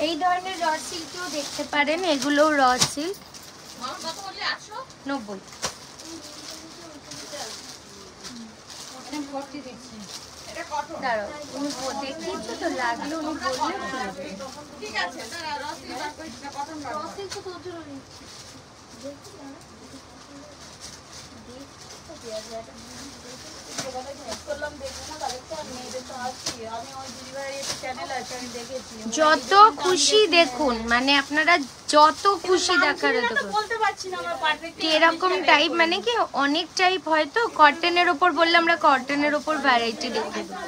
এই ধরনের র সিল্কও দেখতে পারেন, এগুলো র সিল্ক। 90। দাঁড়াও, উনি দেখিয়েছো তো, লাগলো উনি বললে ঠিক আছে। যত খুশি দেখুন, মানে আপনারা যত খুশি দেখার এরকম টাইপ, মানে কি অনেক টাইপ হয়তো। কটনের ওপর বললে আমরা কটনের ওপর ভ্যারাইটি দেখে দেবো।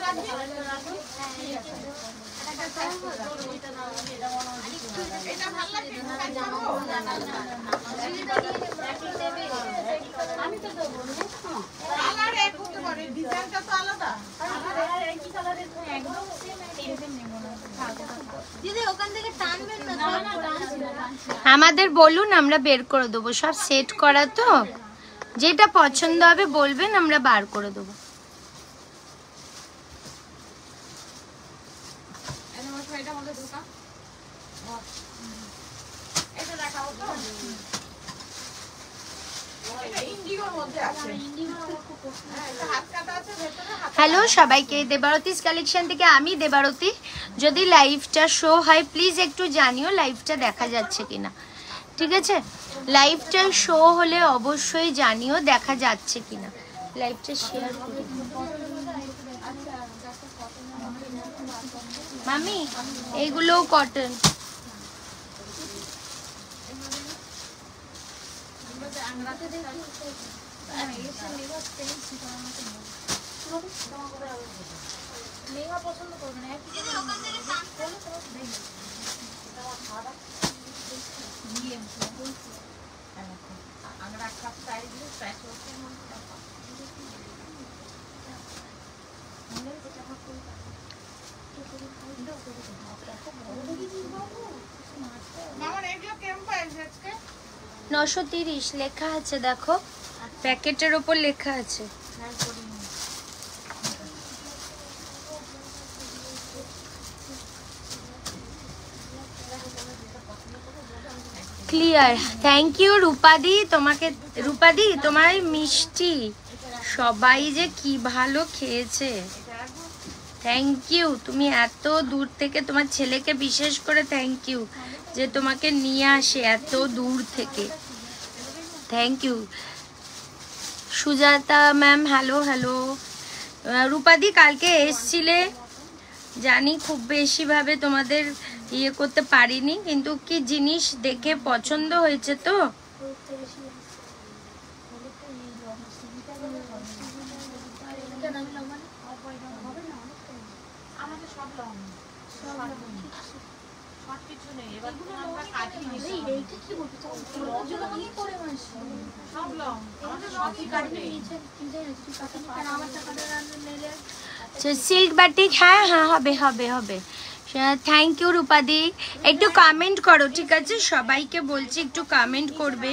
আমাদের বলুন, আমরা বের করে দেবো। সব সেট করা তো, যেটা পছন্দ হবে বলবেন, আমরা বার করে দেবো। হ্যালো সবাইকে, দেবারতিস কালেকশন থেকে আমি দেবারতী। যদি লাইভটা শো হয় প্লিজ একটু জানিও লাইভটা দেখা যাচ্ছে কিনা, ঠিক আছে? লাইভটা শো হলে অবশ্যই জানিও দেখা যাচ্ছে কিনা। লাইভটা শেয়ার করে মামি, এইগুলো কটন। $930 লেখা আছে, দেখো প্যাকেটের ওপর লেখা আছে। ক্লিয়ার, থ্যাংক ইউ রূপাদি। তোমাকে রূপাদি, তোমার মিষ্টি সবাই যে কি ভালো খেয়েছে, থ্যাংক ইউ। তুমি এত দূর থেকে, তোমার ছেলেকে বিশেষ করে থ্যাংক ইউ যে তোমাকে নিয়ে আসে এত দূর থেকে, thank you. Sujata ma'am hello hello. রূপাদি কালকে এসছিলে, জানি খুব বেশি ভাবে তোমাদের ইয়ে করতে পারিনি, কিন্তু কি জিনিস দেখে পছন্দ হয়েছে তো। সিল্ক বাটিক, হ্যাঁ হ্যাঁ হবে হবে হবে। থ্যাংক ইউ রূপাদি। একটু কমেন্ট করো, ঠিক আছে? সবাইকে বলছি একটু কমেন্ট করবে।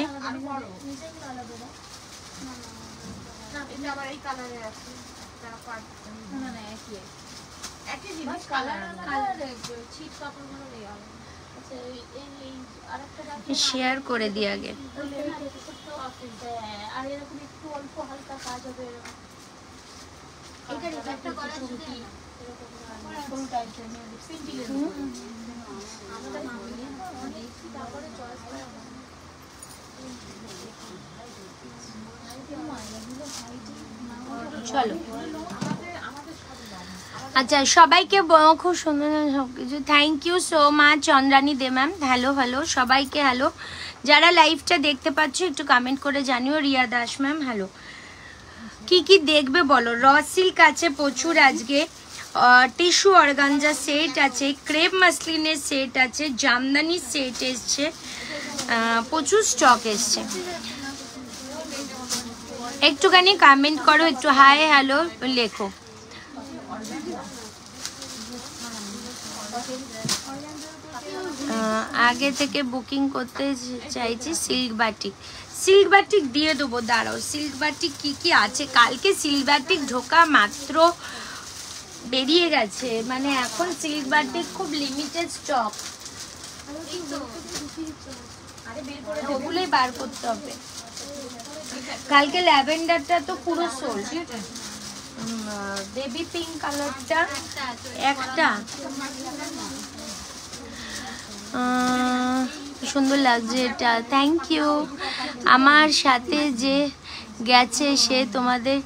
শেয়ার করে দিই আগে। চলো, আচ্ছা সবাইকে খুব সুন্দর সবকিছু, thank you so much Chandrani Dey ma'am. Hello hello সবাইকে হ্যালো। যারা লাইভটা দেখতে পাচ্ছ একটু কমেন্ট করে জানিও। Riya Das ma'am hello. কি কি দেখবে বলো? র সিল্ক আছে প্রচুর আজকে, টিস্যু অর্গানজা সেট আছে, ক্রেপ মাসলিনের সেট আছে, জামদানি সেট এসছে, প্রচুর স্টক এসছে। একটুখানি কমেন্ট করো, একটু হাই হ্যালো লেখো। আগে থেকে বুকিং করতে চাইছি সিল্ক বাটিক। সিল্ক বাটিক দিয়ে দেবো, দাঁড়াও। সিল্ক বাটিক কি কি আছে? কালকে সিল্ক বাটিক ঢোকা মাত্র বেরিয়ে গেছে, মানে এখন সিল্ক বাটিক খুব লিমিটেড স্টক। ওগুলোই বার করতে হবে। কালকে ল্যাভেন্ডারটা তো পুরো সোল্ড, বেবি পিঙ্ক কালারটা একটা সুন্দর লাগছে এটা, থ্যাংক ইউ। আমার সাথে যে গেছে সে তোমাদের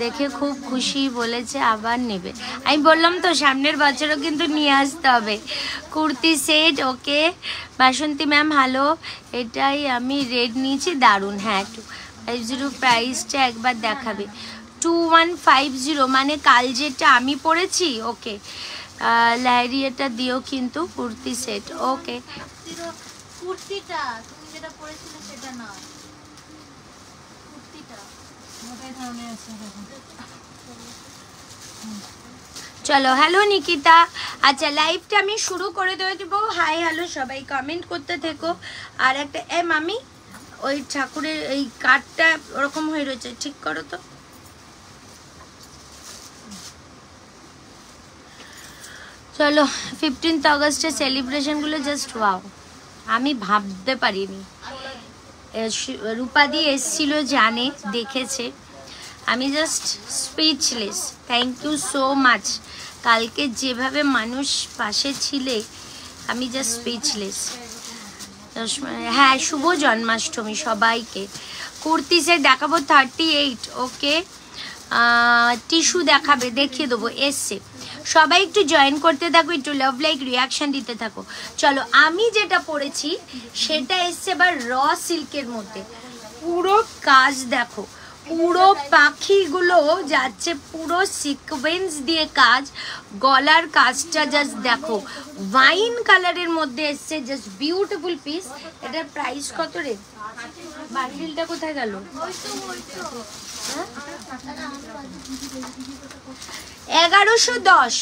দেখে খুব খুশি, বলেছে আবার নেবে। আমি বললাম তো সামনের বছরও কিন্তু নিয়ে আসতে হবে কুর্তি সেট। ওকে বাসন্তী ম্যাম হ্যালো, এটাই আমি রেড নিয়েছি, দারুণ। হ্যাঁ 250 প্রাইসটা একবার দেখাবে। 2150 মানে কাল যেটা আমি পরেছি। ওকে লাইরিয়াটা দিও কিন্তু কুর্তি সেট। ওকে কুর্তিটা তুমি যেটা পরেছিলে সেটা না, কুর্তিটা মোটাই ধরনের আছে। চলো হ্যালো নিকিতা। আচ্ছা লাইভটা আমি শুরু করে দেবো। হাই হ্যালো সবাই কমেন্ট করতে থেকো। আর একটা মামি ওই ঠাকুরের এই কার্ডটা ওরকম হয়ে রয়েছে, ঠিক করো তো। চলো 15th অগস্টের সেলিব্রেশনগুলো জাস্ট ওয়াও, আমি ভাবতে পারিনি। রূপাদি এসছিল, জানে, দেখেছে, আমি just speechless. Thank you so much. কালকে যেভাবে মানুষ পাশে ছিলে, আমি জাস্ট স্পিচলেস। হ্যাঁ শুভ জন্মাষ্টমী সবাইকে। কুর্তি সেট দেখাবো 38। ওকে টিস্যু দেখাবে, দেখিয়ে দেবো, এসছে। সবাই একটু জয়েন করতে থাকো, একটু লাভ লাইক রিয়াকশন দিতে থাকো। চলো আমি যেটা পরেছি সেটা এসছে এবার র সিল্কের মধ্যে। পুরো কাজ দেখো, পুরো পাখিগুলো যাচ্ছে, পুরো সিকোয়েন্স দিয়ে কাজ, গলার কাজটা জাস্ট দেখো, ওয়াইন কালারের মধ্যে এসছে, জাস্ট বিউটিফুল পিস। এটার প্রাইস কত রে? বান্ডিলটা কোথায় গেল? 1110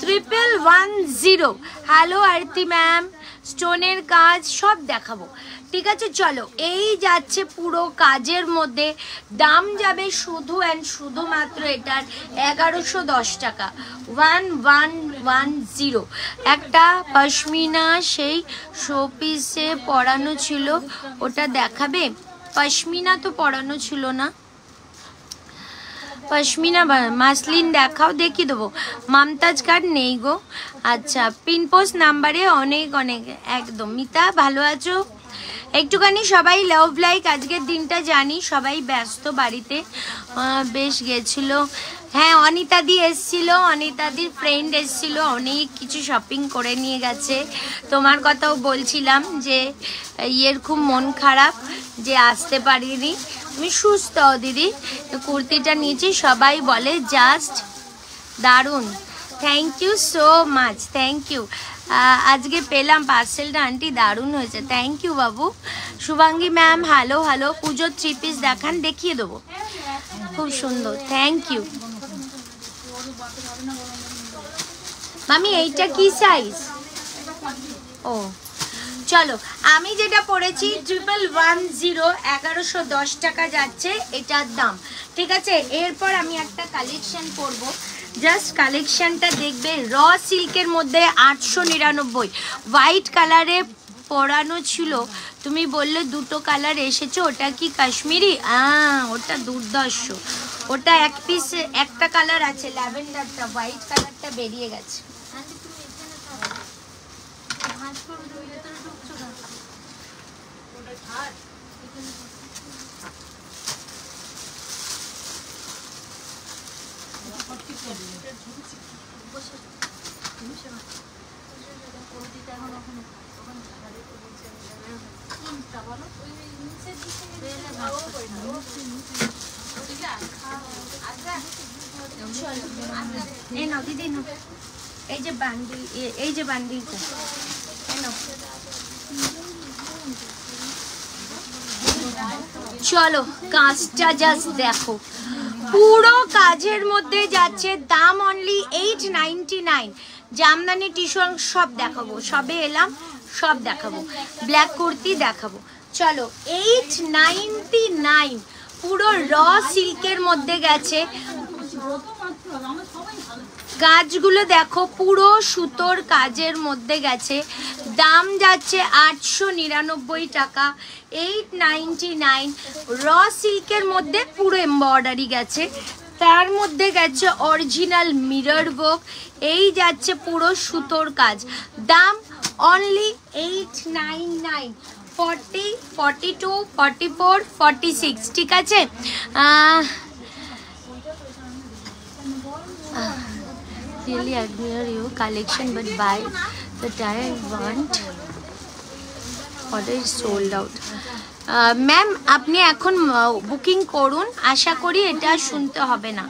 1110। হ্যালো আরতি ম্যাম, স্টোনের কাজ সব দেখাবো, ঠিক আছে। চলো এই যাচ্ছে পুরো কাজের মধ্যে, দাম যাবে শুধু অ্যান্ড শুধুমাত্র এটার 1110 টাকা, 1110। একটা পশমিনা সেই শোপিসে পরানো ছিল, ওটা দেখাবে। পশমিনা তো পরানো ছিল না, পশমিনা মাসলিন দেখাও, দেখিয়ে দেবো। মমতাজ কার্ড নেই গো। আচ্ছা পিনপোস্ট নাম্বারে অনেক অনেক একদম। মিতা ভালো আছো? একটুখানি সবাই লাভ লাইক। আজকের দিনটা জানি সবাই ব্যস্ত বাড়িতে, বেশ গেছিল। হ্যাঁ অনিতাদি এসছিল, অনিতাদির ফ্রেন্ড এসছিল, অনেক কিছু শপিং করে নিয়ে গেছে। তোমার কথাও বলছিলাম যে ইয়ের খুব মন খারাপ যে আসতে পারিনি। তুমি সুস্থ হও দিদি। কুর্তিটা নিয়েছি, সবাই বলে জাস্ট দারুণ। Thank you so much, thank you. আজকে পেলাম পার্সেলটা আন্টি, দারুণ হয়েছে, থ্যাংক ইউ বাবু। Shubhangi ma'am hello hello. পুজোর 3 পিস দেখান, দেখিয়ে দেবো, খুব সুন্দর, থ্যাংক ইউ। মামি এইটা কি সাইজ? ও চলো আমি যেটা পড়েছি 1110, 1110 টাকা যাচ্ছে এটার দাম, ঠিক আছে। এরপর আমি একটা কালেকশন করব, জাস্ট কালেকশনটা দেখবে। র সিল্কের মধ্যে 899, হোয়াইট কালারে পরানো ছিল। তুমি বললে দুটো কালার এসেছে, ওটা কি কাশ্মীরি? ওটা দুর্ধর্ষ, ওটা এক পিস একটা কালার আছে, ল্যাভেন্ডারটা, হোয়াইট কালারটা বেরিয়ে গেছে। এই যে বান্ডিল, এই যে বান্ডিলটা চলো কাজটা জাস্ট দেখো, পুরো কাজের মধ্যে যাচ্ছে, দাম অনলি 899। জামদানি টিস্যু সব দেখাবো, সবে এলাম, সব দেখাবো। ব্ল্যাক কুর্তি দেখাবো, চলো 899, পুরো র সিল্কের মধ্যে গেছে। কাজগুলো দেখো পুরো সুতোর কাজের মধ্যে গেছে, দাম যাচ্ছে 899 টাকা, 899। র সিল্কের মধ্যে পুরো এমব্রয়ডারি গেছে, তার মধ্যে গেছে অরিজিনাল মিরর ওয়ার্ক, এই যাচ্ছে পুরো সুতোর কাজ, দাম অনলি 899। 40, 42, 44, 46, ঠিক আছে। Really admire your collection, but by the time I want, order is sold out. Ma'am আপনি এখন বুকিং করুন, আশা করি এটা শুনতে হবে না।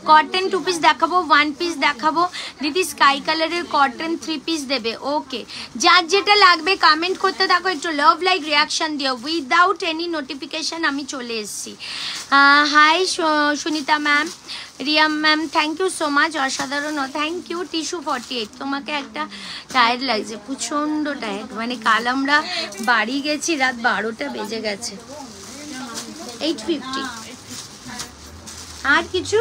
কটন 2 পিস দেখাবো, 1 পিস দেখাবো, দিদি স্কাই কালারের কটন 3 পিস দেবে। ওকে, যার যেটা লাগবে কমেন্ট করতে থাকো, একটু লাভ লাইক রিয়াকশান দিও। উইদাউট এনি নোটিফিকেশান আমি চলে এসেছি। Hi Sunita ma'am, Riya ma'am, thank you so much, অসাধারণ, থ্যাংক ইউ। টিস্যু 48, তোমাকে একটা টায়ার্ড লাগছে, প্রচণ্ড টায়ার্ড, মানে কাল আমরা বাড়ি গেছি রাত 12টা বেজে গেছে। 850 আর কিছু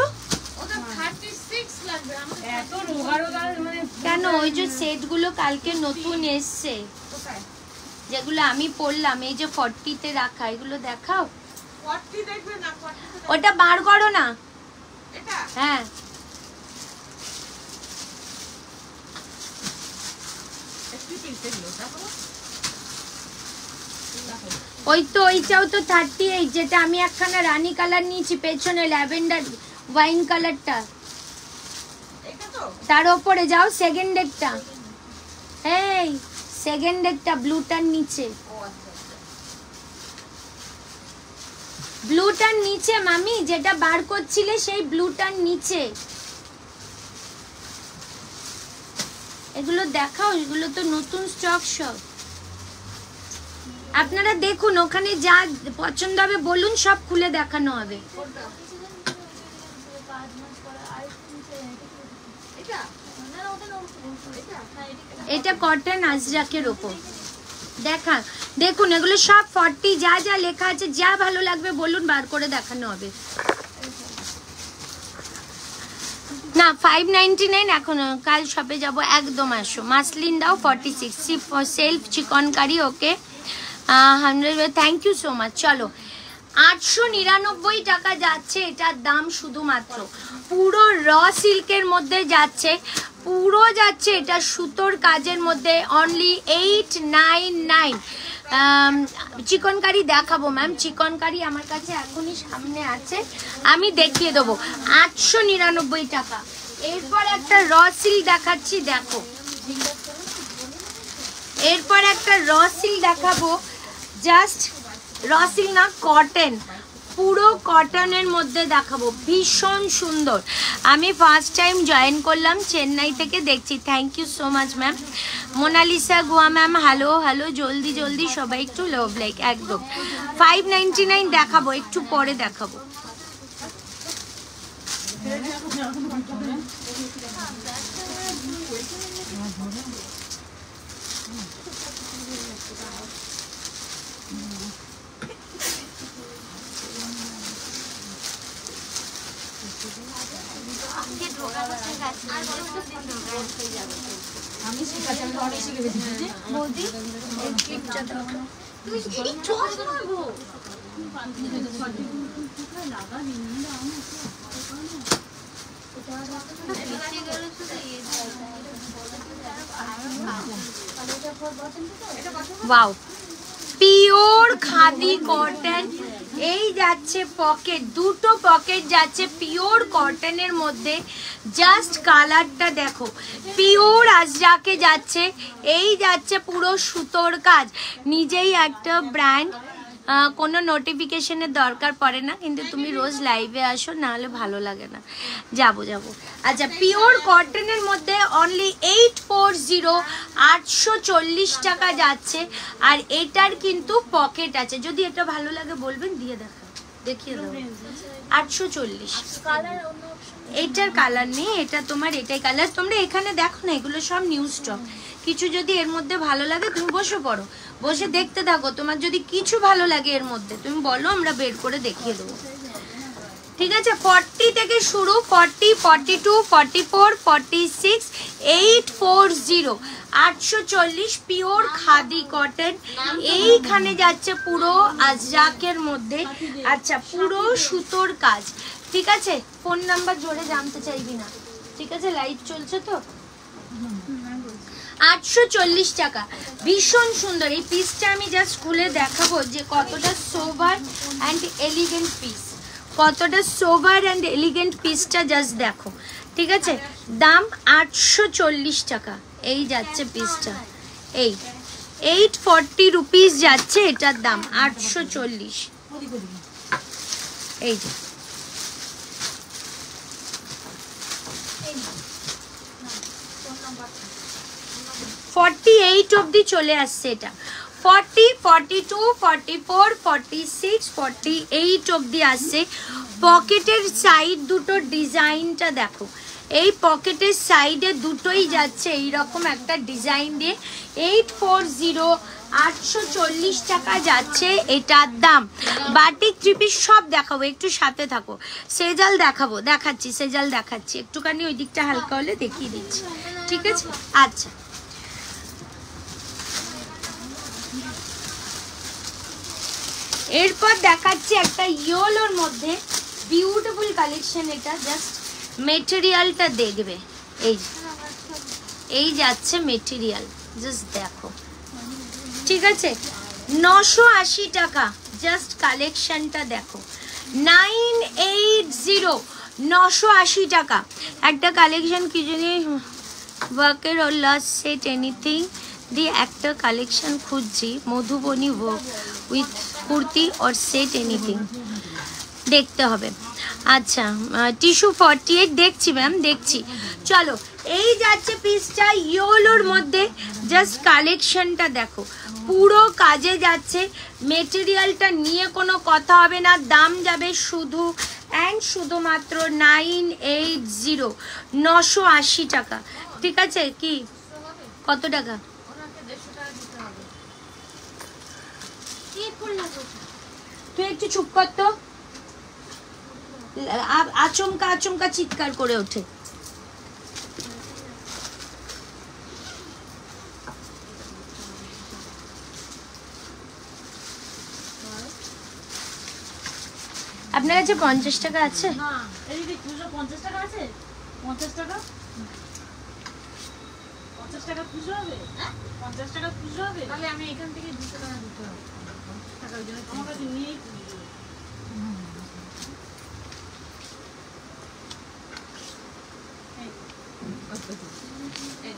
কেন? ওই যে সেটগুলো কালকে নতুন এসছে, যেগুলো আমি পরলাম, এই যে 40-তে রাখা, এগুলো দেখাও। ওটা বার করো না। হ্যাঁ, ওই তো ওইটাও তো 38, যেটা আমি একখানা রানী কালার নিয়েছি, পেছনে ল্যাভেন্ডার ওয়াইন কালারটা, তার ওপরে যাও সেকেন্ডেরটা, এই সেকেন্ডেরটা ব্লুটার নিচে, ব্লুটার নিচে মামি, যেটা বার করছিলে সেই ব্লুটার নিচে। এগুলো দেখাও, এগুলো তো নতুন স্টক সব। আপনারা দেখুন, ওখানে যা পছন্দ হবে বলুন, সব খুলে দেখানো হবে। এটা কটন আজরাকের ওপর দেখা, দেখুন এগুলো সব 40, যা যা লেখা আছে, যা ভালো লাগবে বলুন, বার করে দেখানো হবে। না 599 এখন, কাল শপে যাব, একদম আসো। মাসলিন দাও 46, self chikankari. Okay 100, thank you so much. চলো 899 টাকা যাচ্ছে এটার দাম, শুধুমাত্র পুরো র সিল্কের মধ্যে যাচ্ছে, পুরো যাচ্ছে এটা সুতোর কাজের মধ্যে, অনলি 899। চিকনকারি দেখাবো ম্যাম, চিকনকারি আমার কাছে এখনই সামনে আছে, আমি দেখিয়ে দেবো। 899 টাকা। এরপর একটা র সিল্ক দেখাচ্ছি, দেখো, এরপর একটা র সিল্ক দেখাবো, জাস্ট র সিল্ক না, কটন, পুরো কটনের মধ্যে দেখাবো, ভীষণ সুন্দর। আমি ফার্স্ট টাইম জয়েন করলাম, চেন্নাই থেকে দেখছি, thank you so much ma'am. Monalisa Goa ma'am, hello hello, জলদি জলদি সবাই একটু লাভ লাইক, একদম 599 দেখাবো, একটু পরে দেখাবো। ওয়াও, পিওর খাদি কটন, এই যাচ্ছে পকেট, দুটো পকেট যাচ্ছে পিওর কটনের মধ্যে, জাস্ট কালারটা দেখো, পিওর আজরাকে যাচ্ছে, এই যাচ্ছে পুরো সুতোর কাজ, নিজেই একটা ব্র্যান্ড, কোনো নোটিফিকেশনের দরকার পড়ে না, কিন্তু তুমি রোজ লাইভে আসো, নাহলে ভালো লাগে না। যাবো। আচ্ছা, পিওর কটনের মধ্যে অনলি 840, 840 টাকা যাচ্ছে, আর এটার কিন্তু পকেট আছে, যদি এটা ভালো লাগে বলবেন, দিয়ে দেখিয়ে দেবো। 840, এটার কালার নেই, এটা তোমার এটাই কালার, তোমরা এখানে দেখো না, এগুলো সব নিউ স্টক। কিছু যদি এর মধ্যে ভালো লাগে তুমি বসে পড়ো, বসে দেখতে থাকো, তোমার যদি কিছু ভালো লাগে এর মধ্যে তুমি বলো, আমরা বের করে দেখিয়ে দেবো। ঠিক আছে 40 থেকে শুরু, 40, 42, 44, 46, 840, 840 পিওর খাদি কটন। এইখানে যাচ্ছে পুরো আজরাকের মধ্যে, আচ্ছা পুরো সুতোর কাজ। ঠিক আছে, ফোন নাম্বার জোরে জানতে চাইবি না, ঠিক আছে, লাইভ চলছে তো। 840 টাকা, ভীষণ সুন্দর। এই পিসটা আমি জাস্ট খুলে দেখাবো যে কতটা সোভার অ্যান্ড এলিগেন্ট পিস, কতটা সোভার অ্যান্ড এলিগেন্ট পিসটা জাস্ট দেখো। ঠিক আছে, দাম 840 টাকা। এই যাচ্ছে পিসটা, এই 840 রুপিস যাচ্ছে এটার দাম, 840। এই যে 48 অবধি চলে আসছে এটা, 40, 42, 44, 46, 48 অবধি আসছে। পকেটের সাইড দুটো ডিজাইনটা দেখো, এই পকেটের সাইডে দুটোই যাচ্ছে এইরকম একটা ডিজাইন দিয়ে। 840, 840 টাকা যাচ্ছে এটার দাম। বাটিক থ্রি পিস সব দেখাবো, একটু সাথে থাকো। সেজাল দেখাবো, দেখাচ্ছি সেজাল দেখাচ্ছি, একটুখানি ওই দিকটা হালকা হলে দেখিয়ে দিচ্ছি, ঠিক আছে। আচ্ছা এরপর দেখাচ্ছি একটা ইয়েলোর মধ্যে বিউটিফুল কালেকশন। এটা জাস্ট মেটেরিয়ালটা দেখবে, এই যাচ্ছে মেটেরিয়াল, জাস্ট দেখো। ঠিক আছে, 980 টাকা, জাস্ট কালেকশনটা দেখো। 980, 980 টাকা একটা কালেকশন। কি জানি ওয়ার্কের or last set anything দিয়ে একটা কালেকশন খুঁজছি, Madhubani work with kurti or set anything, দেখতে হবে। আচ্ছা টিস্যু 48 দেখছি ম্যাম, দেখছি। চলো এই যাচ্ছে পিসটা ইয়েলোর মধ্যে, জাস্ট কালেকশনটা দেখো, পুরো কাজে যাচ্ছে। মেটেরিয়ালটা নিয়ে কোনো কথা হবে না, দাম যাবে শুধু অ্যান্ড শুধুমাত্র 980, 980 টাকা। ঠিক আছে, কি কত টাকা? তুই একটু চুপ কর তো, আচমকা আচমকা চিৎকার করে ওঠে। আপনার কাছে 50 টাকা আছে? না, এই যে 50 টাকা আছে, 50 টাকা, 50 টাকা খুশি হবে, 50 টাকা খুশি হবে। তাহলে আমি এখান থেকে 200 টাকা দিতে হবে, 50 টাকা ওই জন্য আমার কাছে নেই।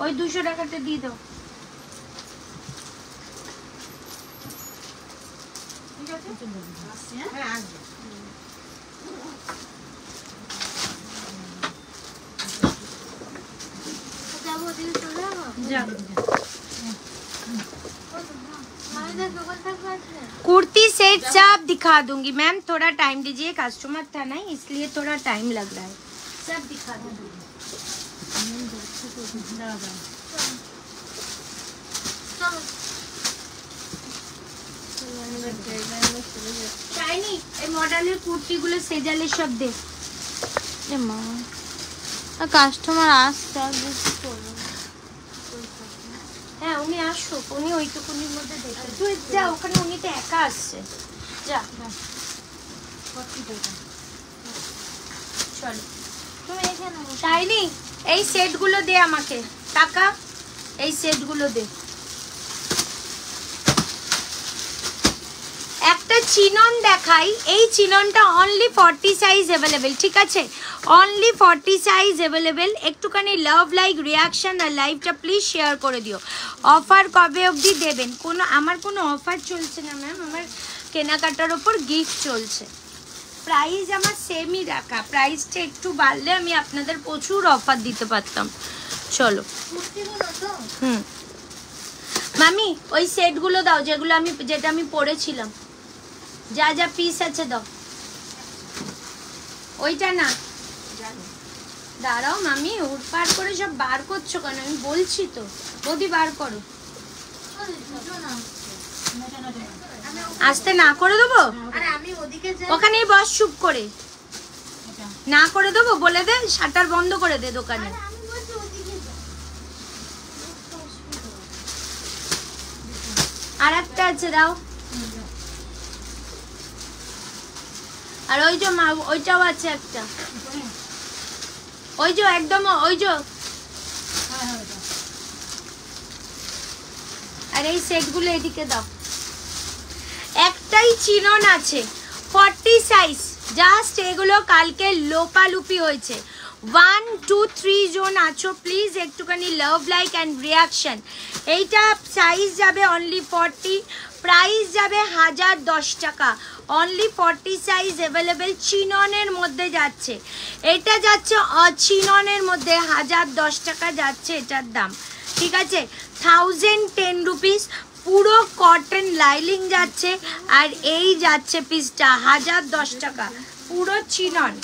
ওই 200 টাকাটা দিয়ে দাও। ঠিক আছে, হ্যাঁ আসবে। कुर्ती सेट सब दिखा दूंगी मैम, थोड़ा टाइम दीजिए, कस्टमर था ना इसलिए थोड़ा टाइम लग रहा है, सब दिखा दूंगी। शाइनी এই মডেলের কুর্তিগুলো সেজালে সব দে। এ মা, কাস্টমার আসছে, আর বেশি করবে। হ্যাঁ উনি আসুক, উনি ওইটুকুনির মধ্যে দেখে। তুই যা, ওখানে উনি তো একা আসছে, যা। চলো তুমি এখানে শাইনি এই সেটগুলো দে আমাকে, টাকা এই সেটগুলো দে। একটা চিনন দেখাই, এই চিননটা অনলি 40 সাইজ অ্যাভেলেবেল, ঠিক আছে, অনলি 40 সাইজ অ্যাভেলেবেল। একটুখানি লাভ লাইক রিয়াকশন আর লাইভটা প্লিজ শেয়ার করে দিও। অফার কবে অবধি দেবেন? আমার কোনো অফার চলছে না ম্যাম, আমার কেনাকাটার ওপর গিফট চলছে। প্রাইস আমার সেমই রাখা, প্রাইসটা একটু বাড়লে আমি আপনাদের প্রচুর অফার দিতে পারতাম। চলো হুম মামি ওই সেটগুলো দাও যেগুলো যেটা আমি পরেছিলাম, যা যা পিস আছে দাও। ওইটা না, দাঁড়াও মামি, উঠপাড় করে সব বার করছো কেন? আমি বলছি তো, বৌদি বার করো। আসতে না করে দেবো? ওখানেই বস চুপ করে। না করে দেবো, বলে দে, শাটার বন্ধ করে দে দোকানে। আর একটা আছে, দাও। আর ওই যে মা, ওইটাও আছে একটা, ওই যে একদম ওই যে। আর এই সেটগুলো এদিকে দাও। একটাই চিনন আছে 40 সাইজ, জাস্ট এগুলো কালকে লোপালুপি হয়েছে। 1 2 3 জন আছো, প্লিজ একটুখানি লাভ লাইক অ্যান্ড রিয়াকশন। এইটা সাইজ যাবে অনলি 40, প্রাইস যাবে 1010 টাকা। অনলি 40 সাইজ অ্যাভেলেবেল, চিননের মধ্যে যাচ্ছে। এটা যাচ্ছে চিননের মধ্যে 1010 টাকা যাচ্ছে এটার দাম, ঠিক আছে। 1010 রুপিস, পুরো কটন লাইলিং যাচ্ছে। আর এই যাচ্ছে পিসটা 1010 টাকা, পুরো চিনন।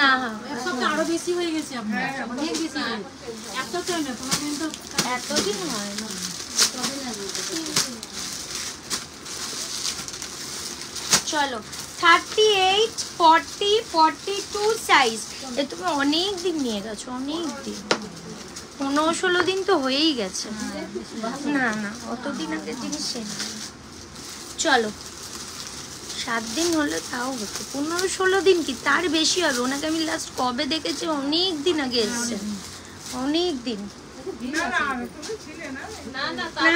না এক সপ্তাহ আরো বেশি হয়ে গেছে আপনার, অনেক বেশি হয়ে গেছে। এক সপ্তাহ না, 15 দিন তো এতদিন হয় না। চলো 38 40 42 সাইজ। এ তুমি অনেক দিন নিয়ে গেছো, অনেক দিন, 15-16 দিন তো হয়েই গেছে। না না, অতদিন আগের জিনিস। চলো 7 দিন হলে তাও হতো, 15-16 দিন কি তার বেশি হবে। ওনাকে আমি লাস্ট কবে দেখেছি, অনেক দিন আগে এসছে, অনেক দিন।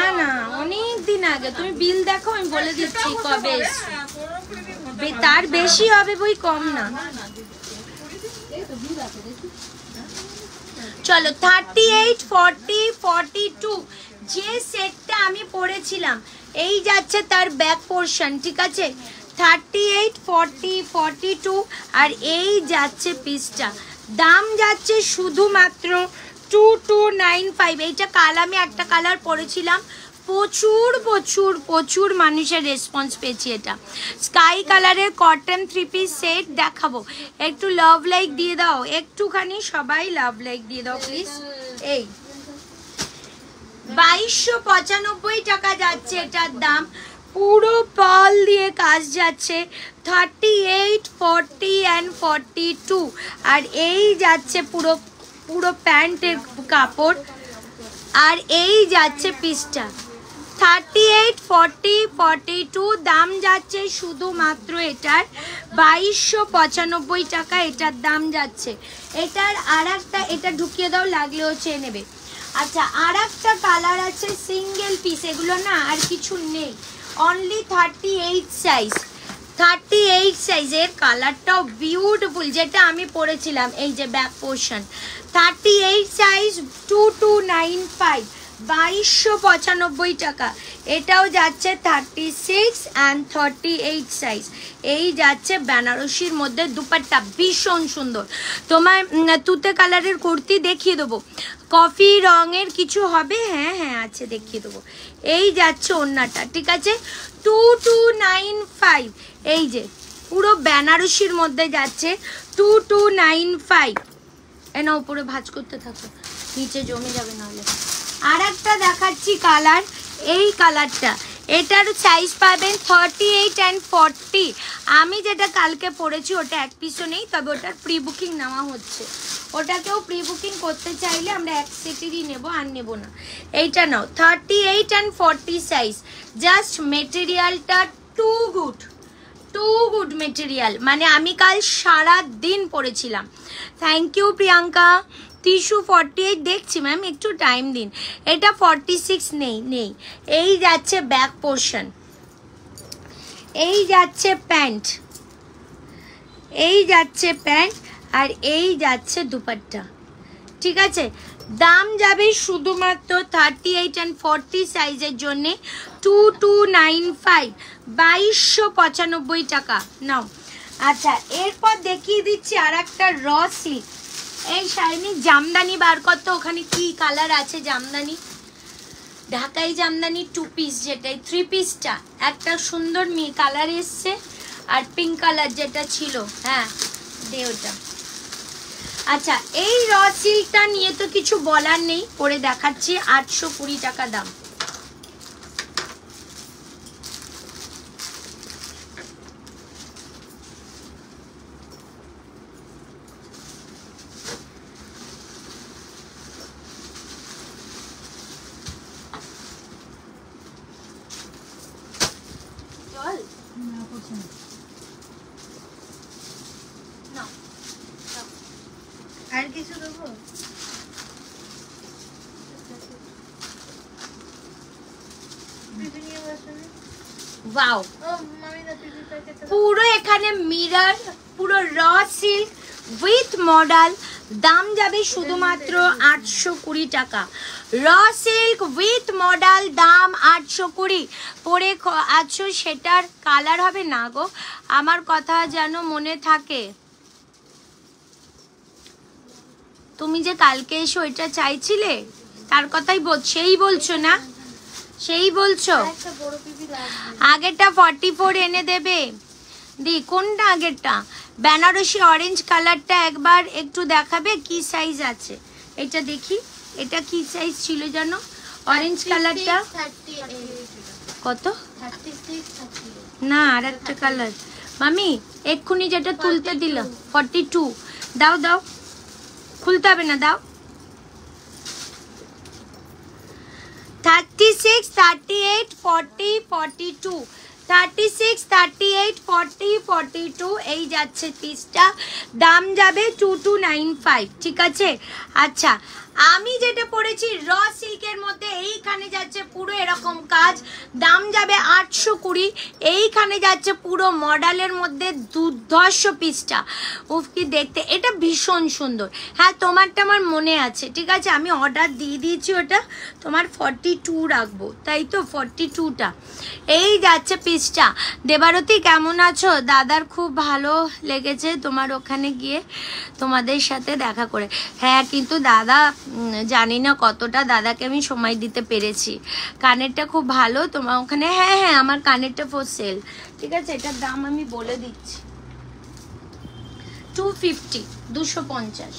না না, অনেক দিন আগে। তুমি বিল দেখো, আমি বলে দিচ্ছি কবে এসছে। তার বেশি হবে বই, কম না। চলো 38 40 42, যে সেটটা আমি পরেছিলাম এই যাচ্ছে তার ব্যাক পোর্শন, ঠিক আছে। 38 40 42 আর এই যাচ্ছে পিসটা, দাম যাচ্ছে শুধুমাত্র 2295। এইটা কাল আমি একটা কালার পরেছিলাম, প্রচুর প্রচুর প্রচুর মানুষের রেসপন্স পেয়েছি। এটা স্কাই কালারের কটন 3 পিস সেট দেখাবো। একটু লাভ লাইক দিয়ে দাও, একটুখানি সবাই লাভ লাইক দিয়ে দাও প্লিজ। এই 2295 টাকা যাচ্ছে এটার দাম, পুরো পাল দিয়ে কাজ যাচ্ছে। 38 40 and 42 আর এই যাচ্ছে পুরো পুরো প্যান্টের কাপড়। আর এই যাচ্ছে পিসটা 38 40 42, দাম যাচ্ছে শুধুমাত্র এটার 2295 টাকা এটার দাম যাচ্ছে। এটার আর একটা, এটা ঢুকিয়ে দাও, লাগলেও চেয়ে নেবে। আচ্ছা, আর একটা কালার আছে সিঙ্গেল পিস, এগুলো না আর কিছু নেই, অনলি 38 সাইজ। 38 সাইজের কালারটাও বিউটিফুল, যেটা আমি পরেছিলাম, এই যে ব্যাক পোর্শন। 38 সাইজ 2295, 2295 টাকা। এটাও যাচ্ছে 36 and 38 সাইজ। এই যাচ্ছে বেনারসির মধ্যে দুপাট্টা, ভীষণ সুন্দর। তোমার তুতে কালারের কুর্তি দেখিয়ে দেবো, কফি রঙের কিছু হবে, হ্যাঁ হ্যাঁ আছে, দেখিয়ে দেবো। এই যাচ্ছে ওড়নাটা, ঠিক আছে। 2295, এই যে পুরো বেনারসির মধ্যে যাচ্ছে 2295। এনা উপরে ভাঁজ করতে থাকো, নিচে জমে যাবে নাহলে। আর একটা দেখাচ্ছি কালার, এই কালারটা, এটার সাইজ পাবেন 38 and 40। আমি যেটা কালকে পরেছি ওটা এক পিসও নেই, তবে ওটার প্রি বুকিং নেওয়া হচ্ছে। ওটাকেও প্রি বুকিং করতে চাইলে আমরা এক সেটেরই নেব, আর নেব না। এইটা নাও 38 and 40 সাইজ। জাস্ট মেটেরিয়ালটা টু গুড মেটেরিয়াল, মানে আমি কাল সারা দিন পরেছিলাম। Thank you Priyanka. টিস্যু 48 দেখছি ম্যাম, একটু টাইম দিন। এটা 46 নেই। এই যাচ্ছে ব্যাক পোর্শন, এই যাচ্ছে প্যান্ট, এই যাচ্ছে প্যান্ট, আর এই যাচ্ছে দুপাট্টা, ঠিক আছে। দাম যাবে শুধুমাত্র 38 and 40 সাইজের জন্যে 2295, 2295 টাকা নাও। আচ্ছা, এরপর দেখিয়ে দিচ্ছি আর একটা র সিল্ক। এই শাইনি জামদানি বার করতো, ওখানে কি কালার আছে জামদানি, ঢাকাই জামদানি 2 পিস, যেটাই 3 পিসটা একটা সুন্দর কালার এসছে, আর পিঙ্ক কালার যেটা ছিল, হ্যাঁ দে ওটা। আচ্ছা, এই র সিল্কটা নিয়ে তো কিছু বলার নেই, পরে দেখাচ্ছি। 820 টাকা দাম। আর কিছু দেবো? ওয়াও, পুরো এখানে মিরর, পুরো র সিল্ক উইথ মডেল, দাম যাবে শুধুমাত্র 820 টাকা। র সিল্ক উইথ মডেল, দাম 820। পরে আছো সেটার কালার হবে না গো, আমার কথা যেন মনে থাকে। তুমি যে কালকে এসে ওইটা চাইছিলে তার কথাই সেই বলছো না? সেই বলছো আগেরটা 44 এনে দেবে দি। কোনটা আগেরটা? বেনারসি অরেঞ্জ কালারটা একবার একটু দেখাবে কি সাইজ আছে? এটা দেখি, এটা কি সাইজ ছিল জানো? অরেঞ্জ কালারটা কত? না, আর একটা কালার মামি এক্ষুনি যেটা তুলতে দিল 42। দাও দাও, খুলতে হবে না, দাও। 36, 38, 40, 42, 36, 38, 40, 42 এই যাচ্ছে পিসটা, দাম যাবে 2295। ঠিক আছে? আচ্ছা, আমি যেটা পরেছি র সিল্কের মধ্যে, এইখানে যাচ্ছে পুরো এরকম কাজ, দাম যাবে 820। এইখানে যাচ্ছে পুরো মডেলের মধ্যে দুর্ধর্ষ পিসটা। উফ কি দেখতে, এটা ভীষণ সুন্দর। হ্যাঁ, তোমারটা আমার মনে আছে, ঠিক আছে, আমি অর্ডার দিয়ে দিয়েছি, ওটা তোমার 42 রাখবো, তাই তো? 42টা এই যাচ্ছে পিসটা। দেবারতী কেমন আছো? দাদার খুব ভালো লেগেছে তোমার ওখানে গিয়ে, তোমাদের সাথে দেখা করে। হ্যাঁ, কিন্তু দাদা জানি না কতটা দাদাকে আমি সময় দিতে পেরেছি। কানেরটা খুব ভালো তোমার ওখানে। হ্যাঁ হ্যাঁ, আমার কানেরটা ফর সেল। ঠিক আছে, এটার দাম আমি বলে দিচ্ছি, 250, 250।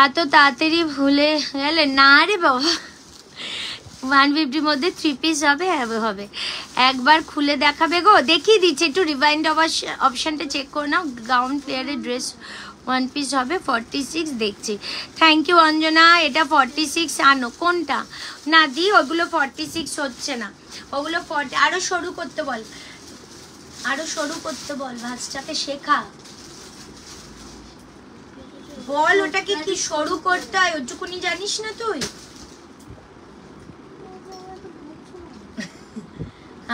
এত তাড়াতাড়ি ভুলে গেলে? না রে বাবা, 150 মধ্যে 3 পিস হবে। হবে, একবার খুলে দেখাবে গো? দেখিয়ে দিচ্ছি, একটু রিভাইন্ড অপশনটা চেক করে নাও। গাউন প্লেয়ারের ড্রেস 1 পিস হবে 46, দেখছি। Thank you Anjana. এটা 46 আনো। কোনটা? না দি, ওগুলো 46 হচ্ছে না, ওগুলো 40। আরো সরু করতে বল, আরো সরু করতে বল, ভাজটাকে শেখা বল। ওটাকে কি সরু করতে হয় ওটুকুনি জানিস না তুই?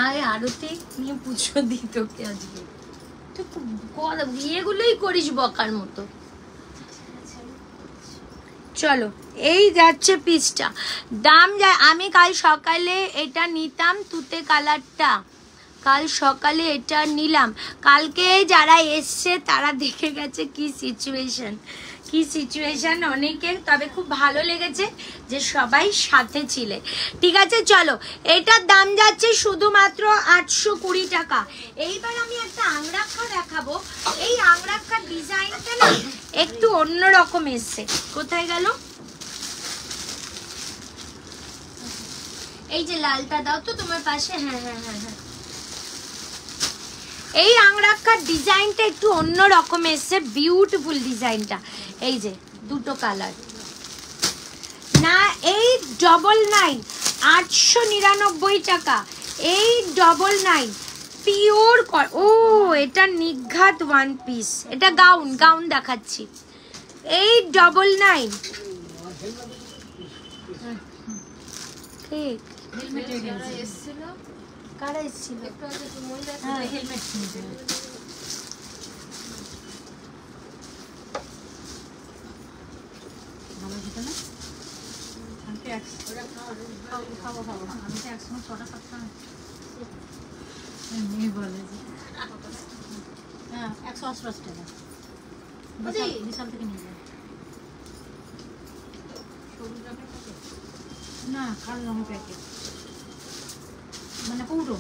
আরে আরতি নিয়ে পুজো দিই তোকে আজকে, তুই এগুলোই করিস বকার মতো। চলো, এই যাচ্ছে পিসটা, দাম যায়। আমি কাল সকালে এটা নিতাম, তুতে কালারটা কাল সকালে এটা নিলাম। কালকে যারা এসছে তারা দেখে গেছে কি সিচুয়েশন, কি সিচুয়েশন অনেকে, তবে খুব ভালো লেগেছে যে সবাই সাথে ছিলে। ঠিক আছে, চলো, এটার দাম যাচ্ছে শুধুমাত্র 820 টাকা। এইবার আমি একটা আংরাক্ষা দেখাবো। এই আংরাক্ষার ডিজাইনটা না একটু অন্যরকম এসছে। কোথায় গেল? এই যে লালটা দাও তো তোমার পাশে। হ্যাঁ হ্যাঁ হ্যাঁ হ্যাঁ, এই আংরাক্ষার ডিজাইনটা একটু অন্য রকম এসছে, বিউটিফুল ডিজাইনটা। এই যে দুটো কালার না, এই 99, 899 টাকা। এই 99 পিওর। ও, এটা নিঘাত 1 পিস, এটা গাউন, গাউন দেখাচ্ছি। এই 99 ঠিক। কারা এসেছিল? না, কালো রঙের প্যাকেট, মানে কৌটো,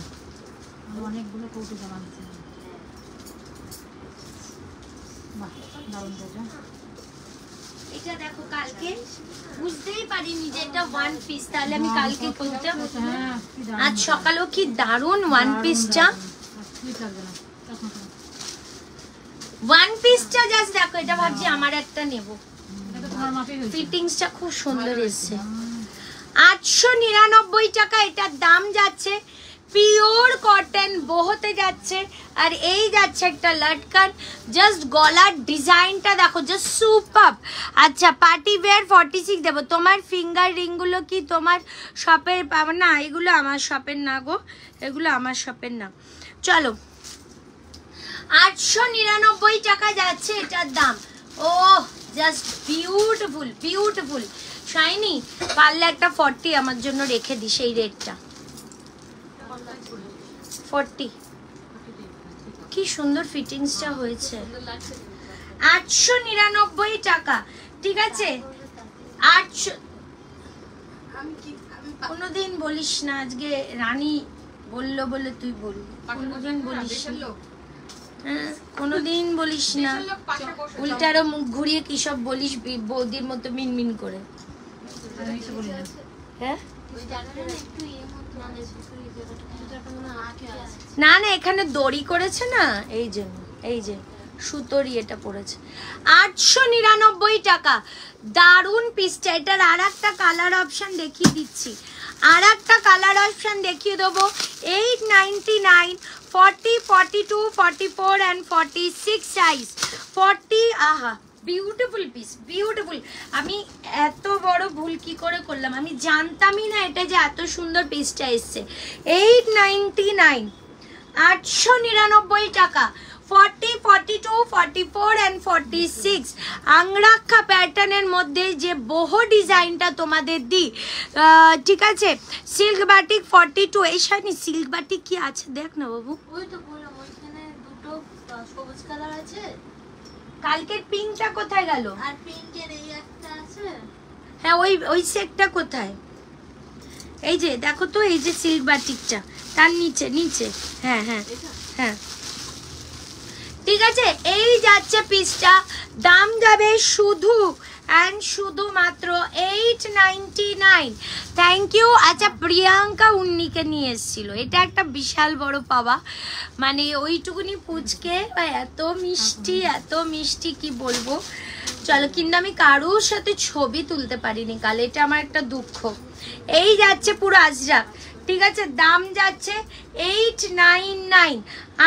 অনেকগুলো কৌটো জমা দিচ্ছে। বাহ, দারুণ দারুণ। এটা দেখো, কালকে বুঝতেই পারিনি যে এটা 1 পিস, তাহলে আমি কালকে করতে। আজ সকালেও কি দারুণ 1 পিসটা, 1 পিসটা জাস্ট দেখো। এটা ভাবছি আমার একটা নেব, ফিটিংসটা খুব সুন্দর এসছে। 899 টাকা এটার দাম যাচ্ছে। পিওর কটন বহুতে যাচ্ছে। আর এই যাচ্ছে একটা লটকান, জাস্ট গলার ডিজাইনটা দেখো, জাস্ট সুপার। আচ্ছা পার্টি ওয়্যার 46 দেবো। তোমার ফিঙ্গার রিংগুলো কি তোমার শপের পাবো? না, এগুলো আমার শপের না গো, এগুলো আমার শপের না। চলো 899 টাকা যাচ্ছে এটার দাম। ও জাস্ট বিউটিফুল বিউটিফুল শাইনি। পারলে একটা 40 আমার জন্য রেখে দিস এই রেটটা। 40 কি সুন্দর ফিটিংসটা হয়েছে। 899 টাকা, ঠিক আছে। 800 কোনোদিন বলিস না, আজকে রানী বললো বলে তুই বলবি, কোনোদিন বলিস না। হ্যাঁ কোনোদিন বলিস না, উল্টারও মুখ ঘুরিয়ে কি সব বলিস বৌদির মতো মিনমিন করে। হ্যাঁ না না, এখানে দড়ি করেছে না, এই জন্য, এই যে সুতোরি এটা পড়েছে। 899 টাকা, দারুন পিসটা। এটার আর একটা কালার অপশন দেখিয়ে দিচ্ছি, আর একটা কালার অপশন দেখিয়ে দেবো। 899, 40, 42, 44 and 46 সাইজ। 40, আহা বিউটিফুল পিস, বিউটিফুল। আমি এত বড় ভুল কি করে করলাম, আমি জানতামই না এটা যে এত সুন্দর পিসটা এসছে। 899, 899 টাকা। 40, 42, 44 and 46 আংরাক্ষা প্যাটার্নের মধ্যে যে বহু ডিজাইনটা তোমাদের দিই, ঠিক আছে। Silk batik 42। এই শাইনি সিল্ক বাটিক কি আছে দেখ না বাবু। ওই তো বললাম ওইখানে দুটো সবুজ কালার আছে। কালকের পিঙ্কটা কোথায় গেল? আর পিঙ্কের এই একটা আছে। হ্যাঁ ওই সেটটা কোথায়? এই যে দেখো তো, এই যে সিল্ক বাটিকটা তার নিচে নিচে। হ্যাঁ হ্যাঁ হ্যাঁ ঠিক আছে। এই যাচ্ছে পিসটা, দাম যাবে শুধু অ্যান্ড শুধুমাত্র 899। Thank you. আচ্ছা প্রিয়াঙ্কা উন্নিকে নিয়ে এসেছিল, এটা একটা বিশাল বড় পাওয়া। মানে ওইটুকুনি পুচকে এত মিষ্টি, এত মিষ্টি কি বলবো। চলো, কিন্তু আমি কারোর সাথে ছবি তুলতে পারিনি কাল, এটা আমার একটা দুঃখ। এই যাচ্ছে পুরো আজরাক, ঠিক আছে। দাম যাচ্ছে 899,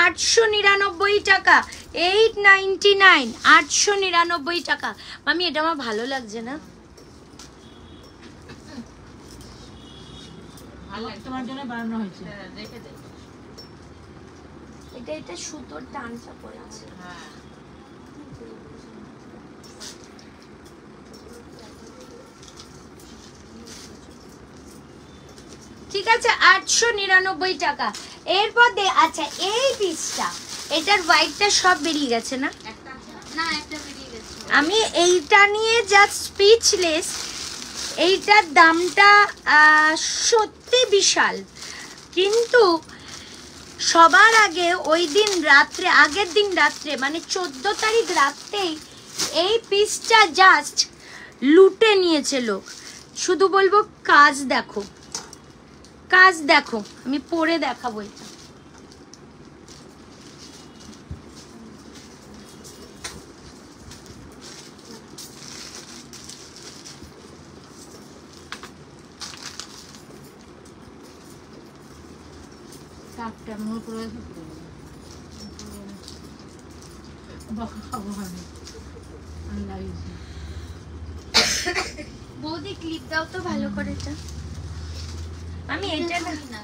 899 টাকা। 899, 899 টাকা। মামি এটা আমার ভালো লাগছে না, তোমার জন্য বানানো হয়েছে। দেখে দে, এটা সুতোর টানটা পড়েছে। ঠিক আছে 899 টাকা। এরপর আচ্ছা এই পিসটা, এটার হোয়াইটটা সব বেরিয়ে গেছে না? না একটা বেরিয়ে গেছে। আমি এইটা নিয়ে জাস্ট স্পিচলেস। এইটার দামটা সত্যি বিশাল, কিন্তু সবার আগে ওই দিন রাত্রে, আগের দিন রাত্রে মানে 14 তারিখ রাত্রেই এই পিসটা জাস্ট লুটে নিয়েছে লোক। শুধু বলবো কাজ দেখো, কাজ দেখো, আমি পরে দেখাবো এটা। বৌদি ক্লিপ দাও তো ভালো করে এটা। আমি এটা না,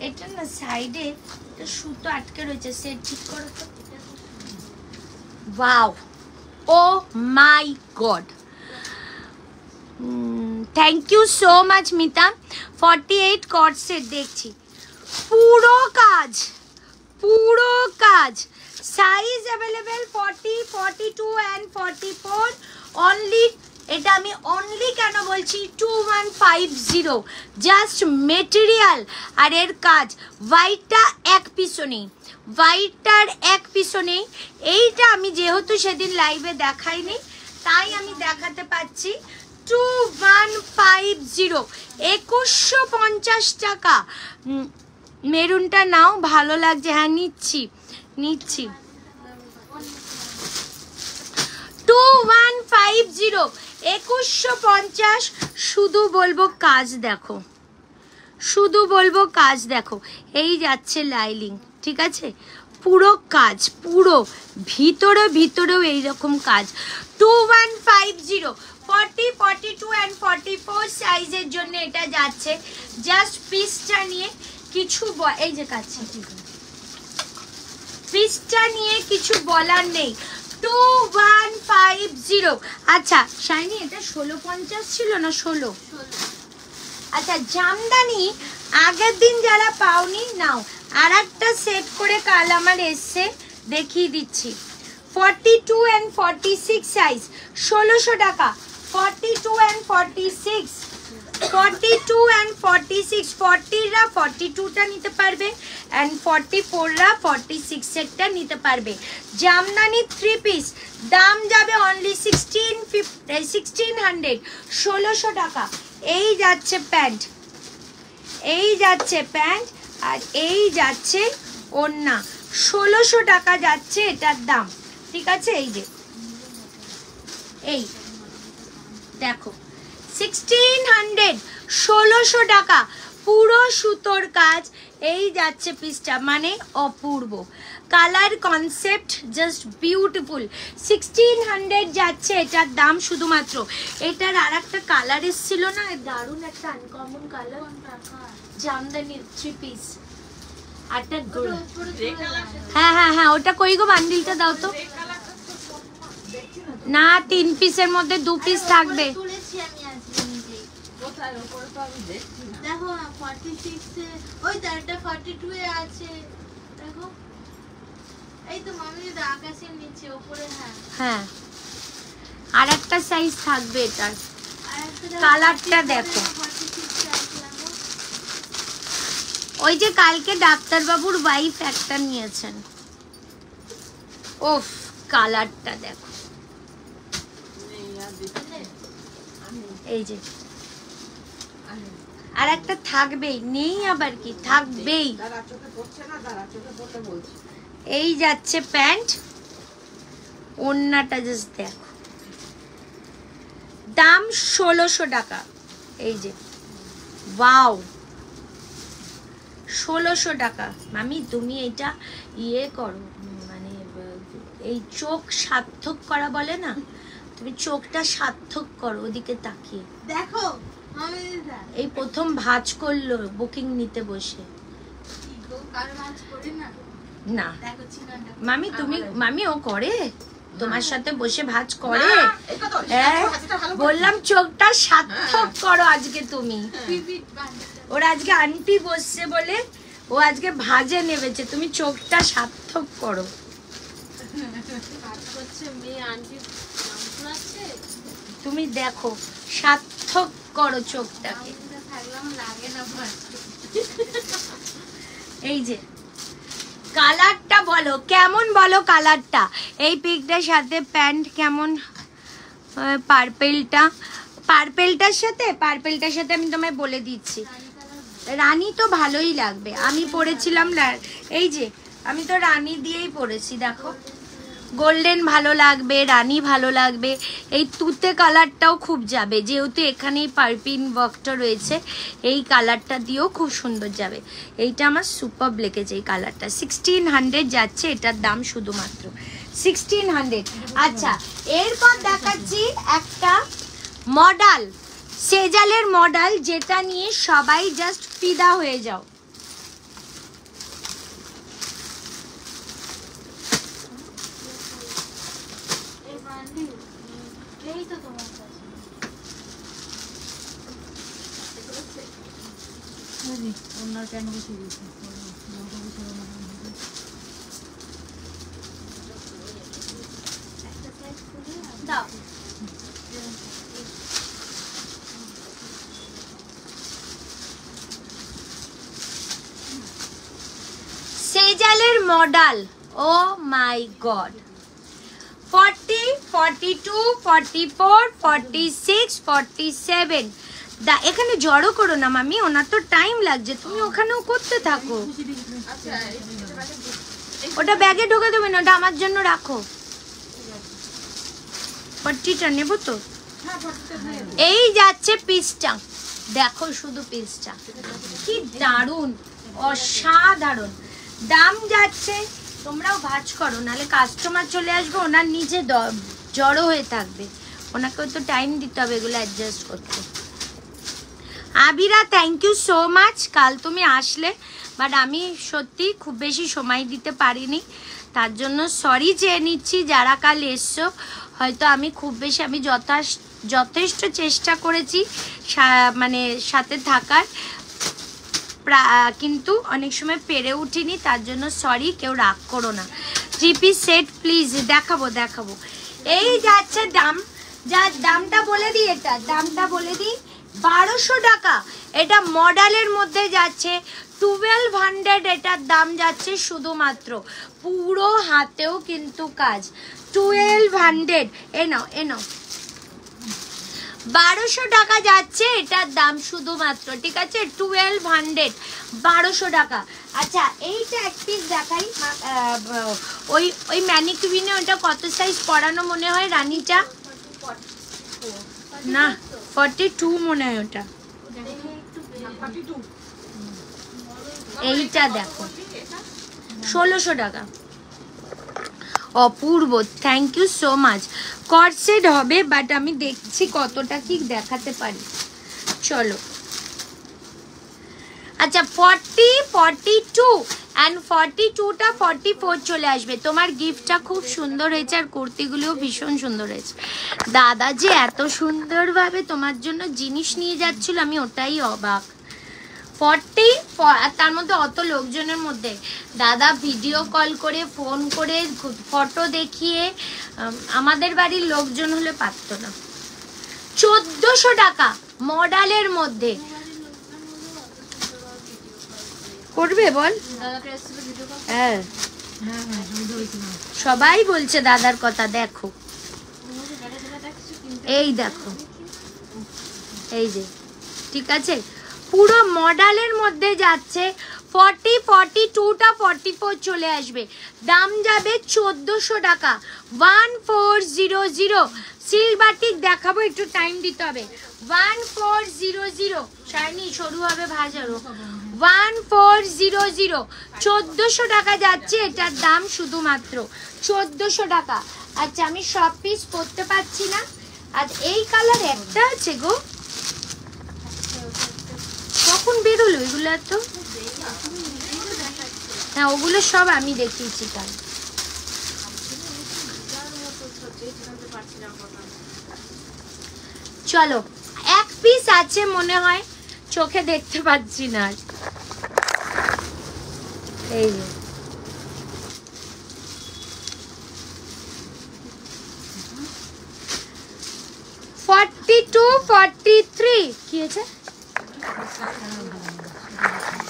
এটা না সাইডে সুতো আটকে রয়েছে, সেট ঠিক করো তো। Wow, oh my God, thank you so much Mita. 48 cord set দেখছি, পুরো কাজ, পুরো কাজ। Size available 40, 42 and 44 only. এটা আমি অনলি কেন বলছি, 2150 জাস্ট মেটেরিয়াল আর এর কাজ। হোয়াইটটা এক পিসও নেই, হোয়াইটটার এক পিসও নেই। এইটা আমি যেহেতু সেদিন লাইভে দেখাইনি তাই আমি দেখাতে পাচ্ছি। 2150, 2150 টাকা। মেরুনটা নাও, ভালো লাগছে। হ্যাঁ নিচ্ছি নিচ্ছি। 2150, 2150। শুধু বলবো কাজ দেখো, শুধু বলবো কাজ দেখো, এই যাচ্ছে লাইলিং, ঠিক আছে, পুরো কাজ, পুরো ভিতরেও এইরকম কাজ। 2150 40, 42 and 44 সাইজের জন্য এটা যাচ্ছে। জাস্ট পিসটা নিয়ে কিছু এই যে কাছে পিসটা নিয়ে কিছু বলার নেই। 2150। আচ্ছা শাইনি, এটা 1650 ছিল না 16? আচ্ছা জামদানি আগের দিন যারা পাওনি নাও, আর একটা সেট করে কাল আমার এসছে, দেখিয়ে দিচ্ছি। 42 and 46 সাইজ 1600 টাকা। 42 and 46, 42 and 46, 40রা 42টা নিতে পারবে and 44রা 46এরটা নিতে পারবে। জামদানি 3 পিস দাম যাবে অনলি 1600, 1600 টাকা। এই যাচ্ছে প্যান্ট, এই যাচ্ছে প্যান্ট, আর এই যাচ্ছে ওড়না। 1600 টাকা যাচ্ছে এটার দাম, ঠিক আছে। এই যে এই দেখো 1600, 1600 টাকা পুরো সুতোর কাজ। এই যাচ্ছে পিসটা, মানে অপূর্ব কালার কনসেপ্ট, জাস্ট বিউটিফুল। 1600 যাচ্ছে এটার দাম শুধুমাত্র। এটার আর একটা কালার এসেছিল না, দারুণ একটা আনকমন কালার, জামদানি 3 পিস। হ্যাঁ হ্যাঁ হ্যাঁ, ওটা কই গো, বান্ডিলটা দাও তো। না 3 পিসের মধ্যে 2 পিস থাকবে। দেখো 46 এ ওই তারটা 42 এ আছে, দেখো এই তো মামি যে আকাশের নিচে উপরে। হ্যাঁ হ্যাঁ, আর একটা সাইজ থাকবে এটার। কালারটা দেখো, ওই যে কালকে ডাক্তার বাবুর ওয়াইফ একটা নিয়েছেন, ওফ কালারটা দেখো। এই যে আর একটা থাকবেই, নেই আবার কি, থাকবেই। এই যাচ্ছে প্যান্ট, ওড়নাটা জাস্ট দেখো, দাম 1600 টাকা। এই যে ওয়াও, 1600 টাকা। মামি তুমি এটা ইয়ে করো, মানে এই চোখ সার্থক করা বলে না, তুমি চোখটা সার্থক করো ওদিকে তাকিয়ে দেখো। এই প্রথম ভাঁজ করলো বুকিং নিতে বসে। না মামি, তুমি মামি ও করে তোমার সাথে বসে ভাঁজ করে? বললাম চোখটা সার্থক করো আজকে তুমি। ওর আজকে আন্টি বসছে বলে ও আজকে ভাজে নেবেছে, তুমি চোখটা সার্থক করো। তুমি দেখো সার্থক করো চোখটাকে। এই যে কালারটা বলো কেমন, বলো কালারটা। এই পিকটার সাথে প্যান্ট কেমন, পার্পেলটার সাথে আমি তোমায় বলে দিচ্ছি, রানী তো ভালোই লাগবে। আমি পরেছিলাম, এই যে আমি তো রানী দিয়েই পরেছি, দেখো গোল্ডেন ভালো লাগবে, রানী ভালো লাগবে। এই তুতে কালারটাও খুব যাবে, যেহেতু এখানেই পার্পিন ওয়ার্কটা রয়েছে, এই কালারটা দিয়েও খুব সুন্দর যাবে। এইটা আমার সুপার লেগেছে এই কালারটা। 1600 যাচ্ছে এটার দাম শুধুমাত্র 1600। আচ্ছা এরপর দেখাচ্ছি একটা মডেল, সেজালের মডেল, যেটা নিয়ে সবাই জাস্ট ফিদা হয়ে যাও। দাও সেজালের মডেল, ও মাই গড, 40, 42, 44, 46, 47। এখানে জড়ো করো না মামি, ওনার তো টাইম লাগছে, তুমি ওখানেও করতে থাকো। ওটা ব্যাগে ঢোকে দেবে না, ওটা আমার জন্য রাখো। 40টা নেবো তো। এই যাচ্ছে পিসটা, দেখো শুধু পিসটা কি দারুণ, অসাধারণ। দাম যাচ্ছে, তোমরাও ভাঁজ করো, নাহলে কাস্টমার চলে আসবে, ওনার নিচে জড়ো হয়ে থাকবে, ওনাকেও তো টাইম দিতে হবে এগুলো অ্যাডজাস্ট করতে। আবিরা থ্যাংক ইউ সো মাচ। কাল তুমি আসলে, বাট আমি সত্যি খুব বেশি সময় দিতে পারিনি, তার জন্য সরি চেয়ে নিচ্ছি। যারা কাল এসছো, হয়তো আমি খুব বেশি, আমি যথেষ্ট চেষ্টা করেছি মানে সাথে থাকার, কিন্তু অনেক সময় পেরে উঠিনি, তার জন্য সরি, কেউ রাগ করো না। 3 পিস সেট প্লিজ, দেখাবো। এই যাচ্ছে দাম, যার দামটা বলে দিই, এটার দামটা বলে দিই 1200 টাকা। এটা মডেলের মধ্যে যাচ্ছে 1200, এটার দাম যাচ্ছে শুধুমাত্র, পুরো হাতেও কিন্তু কাজ, 1200। এ নাও 1200 টাকা যাচ্ছে এটার দাম শুধুমাত্র, ঠিক আছে? 1200, 1200 টাকা। আচ্ছা এইটা এক পিস দেখাই, ওই ম্যানিকুইনে ওটা কত সাইজ পরানো মনে হয় রানীটা? না 42 মনে হয় ওটা। এইটা দেখো 1600 টাকা, অপূর্ব, thank you so much. Corset হবে, বাট আমি দেখছি কতটা কি দেখাতে পারি। চলো আচ্ছা 40, 42 অ্যান্ড 42টা 44 চলে আসবে। তোমার গিফটটা খুব সুন্দর হয়েছে, আর কুর্তিগুলোও ভীষণ সুন্দর হয়েছে। দাদা যে এত সুন্দরভাবে তোমার জন্য জিনিস নিয়ে যাচ্ছিল, আমি ওটাই অবাক। 40, তার মধ্যে অত লোকজনের মধ্যে দাদা ভিডিও কল করে, ফোন করে, ফটো দেখিয়ে, আমাদের বাড়ির লোকজন হলে পারতো না। 1400 টাকা মডেলের মধ্যে করবে বল? হ্যাঁ সবাই বলছে দাদার কথা। দেখো এই দেখো, এই যে, ঠিক আছে, পুরো মডেলের মধ্যে যাচ্ছে 40, 42টা 44 চলে আসবে। দাম যাবে 1400 টাকা, 1400। সিলবাটিক দেখাবো, একটু টাইম দিতে হবে। 1400, শাইনি সরু হবে ভাজারও। 1400, 1400 টাকা যাচ্ছে এটার দাম, শুধুমাত্র 1400 টাকা। আচ্ছা আমি সব পিস করতে পারছি না, আর এই কালার একটা আছে গো, কখন বেরোলো এগুলো? তো হ্যাঁ ওগুলো সব আমি দেখিয়েছি কাল। চলো এক পিস আছে মনে হয়, চোখে দেখতে পাচ্ছি না। এই যে 42, 43 কি আছে?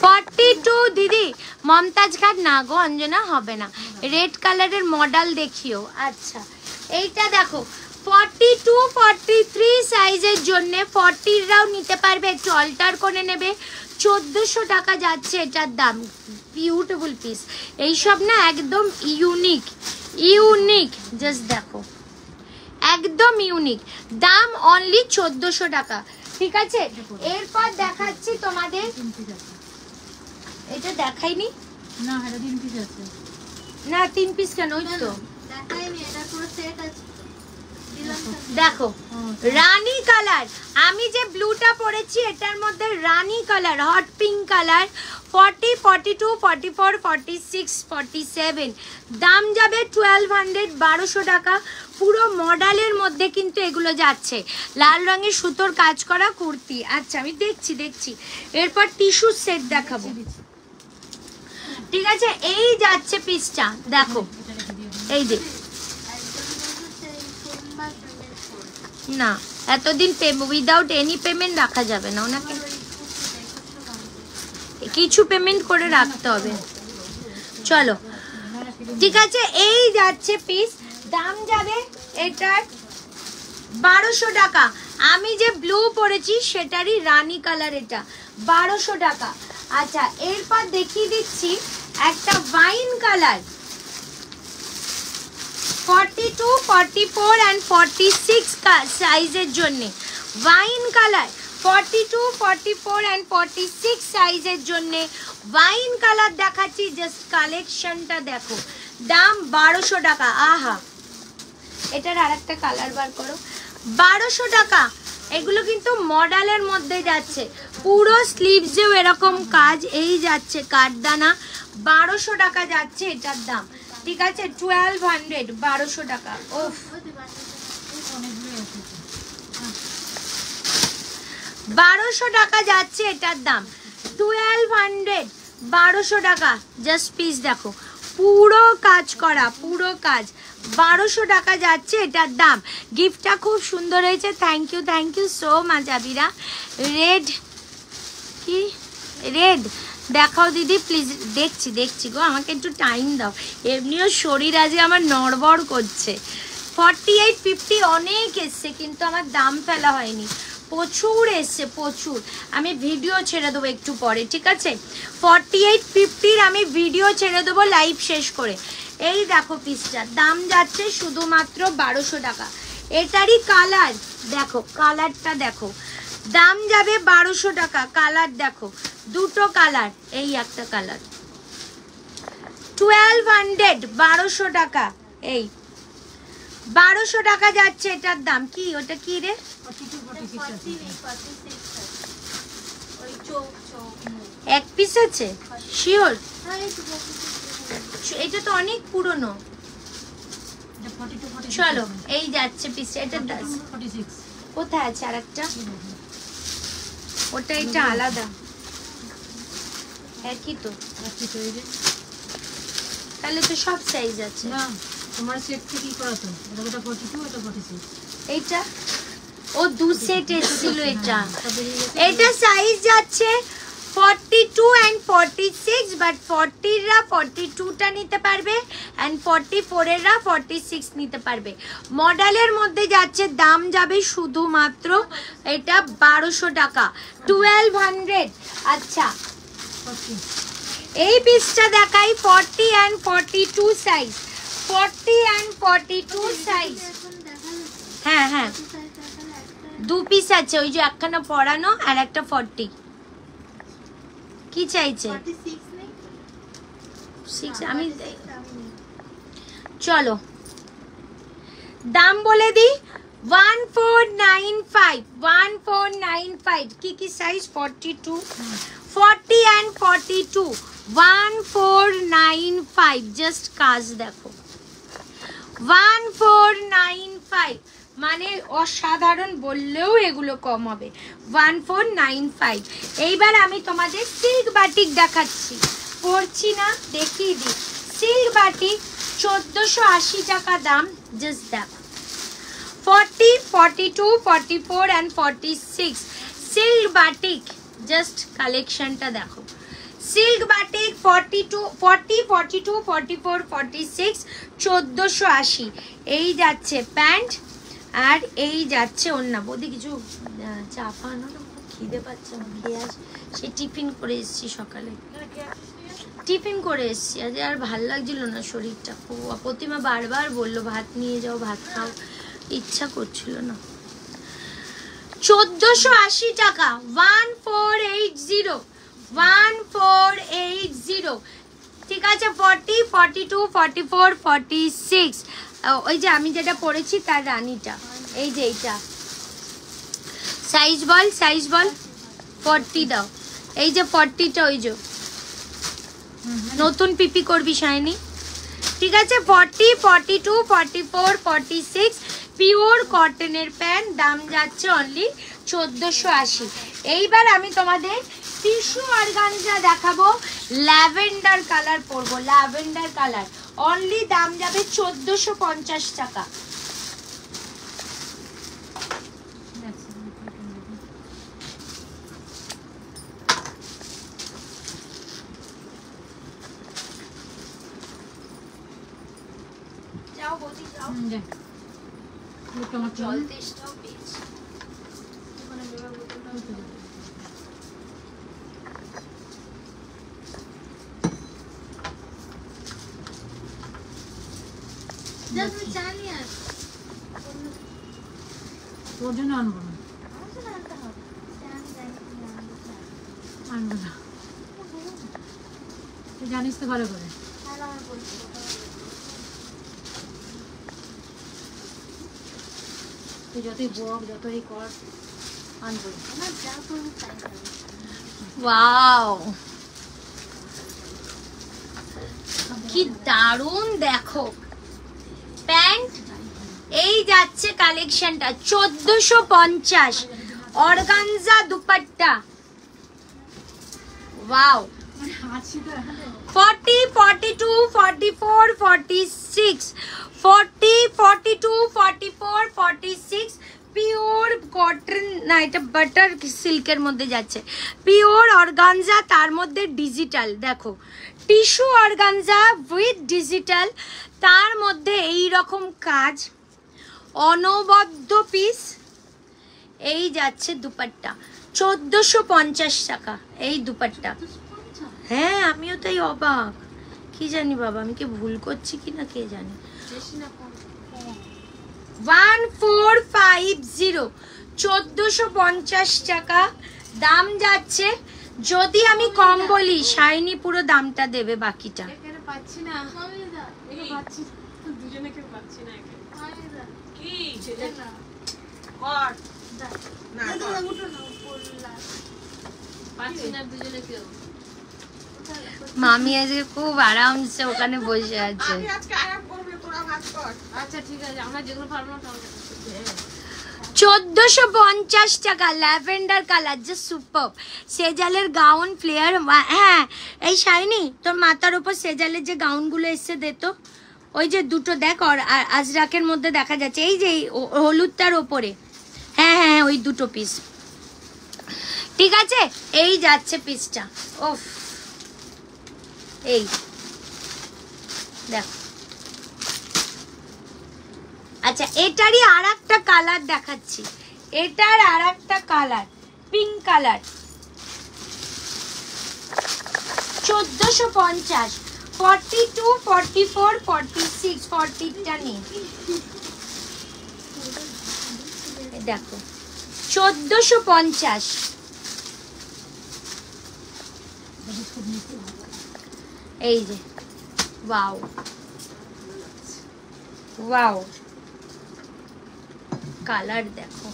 42 দিদি, মমতাজ ঘাট না গো অঞ্জনা, হবে না। রেড কালারের মডেল দেখিও। আচ্ছা এইটা দেখো 42, 43 সাইজের জন্য 40রাও নিতে পারবে, একটু অল্টার করে নেবে। 1400 টাকা যাচ্ছে এটার দাম। বিউটিফুল পিস, এইসব না একদম ইউনিক, জাস্ট দেখো একদম ইউনিক। দাম অনলি 1400 টাকা, ঠিক আছে? এরপর দেখাচ্ছি তোমাদের, এটা দেখাইনি না, এটা 3 পিস আছে না। 3 পিস কেন? ওই তো দেখাইনি, এটা পুরো সেট আছে। দেখো রানী কালার, আমি যে ব্লুটা পরেছি এটার মধ্যে রানী কালার, হট পিঙ্ক কালার। 40, 42, 44, 46, 47 দাম যাবে 1200, 1200 টাকা। পুরো মডেলের মধ্যে কিন্তু এগুলো যাচ্ছে, লাল রঙের সুতোর কাজ করা কুর্তি। আচ্ছা আমি দেখছি। এরপর টিস্যু সেট দেখাবো, ঠিক আছে? এই যাচ্ছে পিসটা, দেখো এই যে, না এতদিন উইদাউট এনি পেমেন্ট রাখা যাবে না, ওনাকে কিছু পেমেন্ট করে রাখতে হবে। চলো ঠিক আছে, এই যাচ্ছে পিস, দাম যাবে এটার 1200 টাকা। আমি যে ব্লু পরেছি সেটারই রানী কালার, এটা 1200 টাকা। আচ্ছা এরপর দেখিয়ে দিচ্ছি একটা ওয়াইন কালার, 42, 44 and 46 সাইজের জন্য ওয়াইন কালার, 42, 44 and 46 সাইজের জন্য ওয়াইন কালার দেখাচ্ছি। জাস্ট কালেকশনটা দেখো, দাম 1200 টাকা। আহা, এটার আরেকটা কালার বার করো। 1200 টাকা। এগুলো কিন্তু মডেলের মধ্যে যাচ্ছে, পুরো স্লিভসেও এরকম কাজ, এই যাচ্ছে কাঠদানা। 1200 টাকা যাচ্ছে এটার দাম, ঠিক আছে? 1200, 1200 টাকা। ওফ, 1200 টাকা যাচ্ছে এটার দাম। 1200, 1200 টাকা। জাস্ট পিস দেখো, পুরো কাজ করা, পুরো কাজ। 1200 টাকা যাচ্ছে এটার দাম। গিফটটা খুব সুন্দর হয়েছে, thank you so much Abira. Red কি, রেড দেখাও দিদি প্লিজ। দেখছি গো, আমাকে একটু টাইম দাও, এমনিও শরীর আজ আমার নড়বড় করছে। 48, 50 অনেক এসছে, কিন্তু আমার দাম ফেলা হয়নি, প্রচুর এসছে, প্রচুর। আমি ভিডিও ছেড়ে দেবো একটু পরে, ঠিক আছে? 48, 50 আমি ভিডিও ছেড়ে দেবো লাইভ শেষ করে। এই দেখো পিসটা, দাম যাচ্ছে শুধুমাত্র 1200 টাকা। এটারই কালার দেখো, কালারটা দেখো, দাম যাবে 1200 টাকা। কালার দেখো, দুটো কালার, এই একটা কালার। 1200, 1200 টাকা। এই 1200 টাকা যাচ্ছে এটার দাম। কি ওটা কি রে? এক পিস আছে শিওর? এটা তো অনেক পুরনো। চলো, এই যাচ্ছে পিস। এটা কোথায় আছে আরেকটা? ওটা এটা আলাদা, একই তো। তাহলে তো সব সাইজ আছে। না, তোমার সেট কি করা তো? এটা 42, এটা 46। এইটা ও দু সেট এসেছিল। এটা সাইজ যাচ্ছে 42 and 46, বাট 40 42টা নিতে পারবে and 44 46 নিতে পারবে। মডেলের মধ্যে যাচ্ছে, দাম যাবে শুধুমাত্র এটা 1200 টাকা, 1200। আচ্ছা, এই পিসটা দেখাই 40 and 42 সাইজ, 40 and 42 সাইজ। হ্যাঁ, দু পিস আছে, ওই যে একখানা পরানো আর একটা 40। কি চাইছে? 6 আমি। চলো দাম বলে দিই, 1495, 1495। কি সাইজ? 42, 40 and 42, 1495। জাস্ট কাজ দেখো, 1495 মানে অসাধারণ বললেও এগুলো কম হবে। 1495। এইবার আমি তোমাদের সিল্ক বাটিক দেখাচ্ছি, পরছি না, দেখিয়ে দিই। সিল্ক বাটিক 1480 টাকা দাম। জাস্ট দেখো, 40, 42, 44 and 46 সিল্ক বাটিক। জাস্ট কালেকশনটা দেখো, সিল্ক বাটিক 42, 40, 42, 44, 46, 1480। এই যাচ্ছে প্যান্ট, আর এই যাচ্ছে ওড়না। বৌদি কিছু চা পানো না, খিদে পাচ্ছে, খেয়ে আস। সে টিফিন করে এসছি সকালে, টিফিন করে এসছি। আজ আর ভাল লাগছিল না শরীরটা। প্রতিমা বারবার বললো ভাত নিয়ে যাও, ভাত খাও, ইচ্ছা করছিল না। 1480 টাকা, 1480, 1480। ঠিক আছে, 40, 42, 44, 46। ওই যে আমি যেটা পরেছি তার রানীটা, এই যে এইটা। সাইজ বল, সাইজ বল। 40 দাও। এই যে 40টা, ওই যে নতুন পিপি করবি শাইনি। ঠিক আছে, 40, 42, 44, 46 পিওর কটনের প্যান্ট, দাম যাচ্ছে অনলি 1480। এইবার আমি তোমাদের টিস্যু অর্গানজা দেখাবো, ল্যাভেন্ডার কালার পরবো, ল্যাভেন্ডার কালার। অনলি দাম যাবে 1450 টাকা। যাও বৌদি যাও, জল তেষ্টাও পেয়েছি। ওর জন্য আনবো না। আনবো না। তুই জানিস তো ভালো করে। আর আমার বলছি তুই যতই বক যতই কর আনবো। আমার যা করবো তাই হবে। ওয়াও, কি দারুণ দেখো প্যান্ট। এই যাচ্ছে কালেকশনটা 1450, organza dupatta. Wow, 40, 42, 44, 46, 40, 42, 44, 46, pure cotton না, এটা বাটার সিল্কের মধ্যে যাচ্ছে। পিওর অর্গানজা, তার মধ্যে ডিজিটাল, দেখো টিস্যু অর্গানজা উইথ ডিজিটাল, তার মধ্যে এই রকম কাজ, অনবদ্য পিস। এই যাচ্ছে দুপাট্টা 1450 টাকা এই দুপাট্টা। হ্যাঁ, আমিও তাই অবাক, কি জানি বাবা, আমি কি ভুল করছি কিনা কে জানে। 1450, 1450 টাকা দাম যাচ্ছে। যদি আমি কম বলি শাইনি পুরো দামটা দেবে, বাকিটা এখানে পাচ্ছি না। মামিদা পাচ্ছি দুজনে কেউ পাচ্ছি না। মামিদা কি না কর না না উঠো না বললা পাচ্ছি না দুজনে কেউ। মামি আজকে খুব আরামসে ওখানে বসে আছে। আমি আজকে আরাম করবে, তোরা ভাত কর। আচ্ছা ঠিক আছে, আমরা যেগুলো পারবো না তাহলে 1450 টাকা ল্যাভেন্ডার কালার, যে সুপার। সেজালের গাউন ফ্লেয়ার। হ্যাঁ, এই শাইনি তোর মাথার উপর সেজালের যে গাউনগুলো এসছে দে তো। ওই যে দুটো দেখ, আর আজরাকের মধ্যে দেখা যাচ্ছে, এই যে হলুদটার ওপরে। হ্যাঁ হ্যাঁ, ওই দুটো পিস। ঠিক আছে, এই যাচ্ছে পিসটা। ওফ, এই দেখো। আচ্ছা, এটারই আর একটা কালার দেখাচ্ছি, এটার আর একটা কালার, পিঙ্ক কালার। 1450, 42, 44, 46, 40টা নেই। দেখো 1450। এই যে ওয়াও ওয়াও, কালার দেখো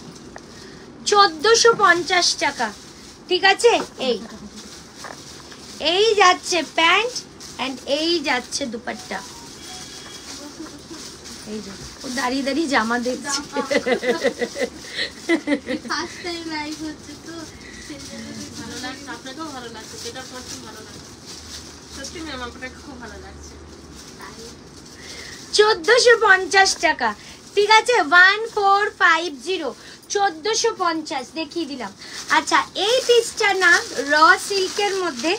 1450 টাকা। ঠিক আছে, এই যাচ্ছে প্যান্ট এন্ড এই যাচ্ছে দুপাট্টা। এই যে ও দাঁড়িয়ে দাঁড়িয়ে জামা দেখছে। ফার্স্ট টাইম লাইভ হচ্ছে তো ভালো লাগছে, আপনাকেও ভালো লাগছে, যেটা করছেন ভালো লাগছে। সত্যি ম্যাম, আপনাকে খুব ভালো লাগছে। 1450 টাকা। ঠিক আছে, 1450, 1450 দেখিয়ে দিলাম। আচ্ছা, এই পিসটা না র সিল্কের মধ্যে,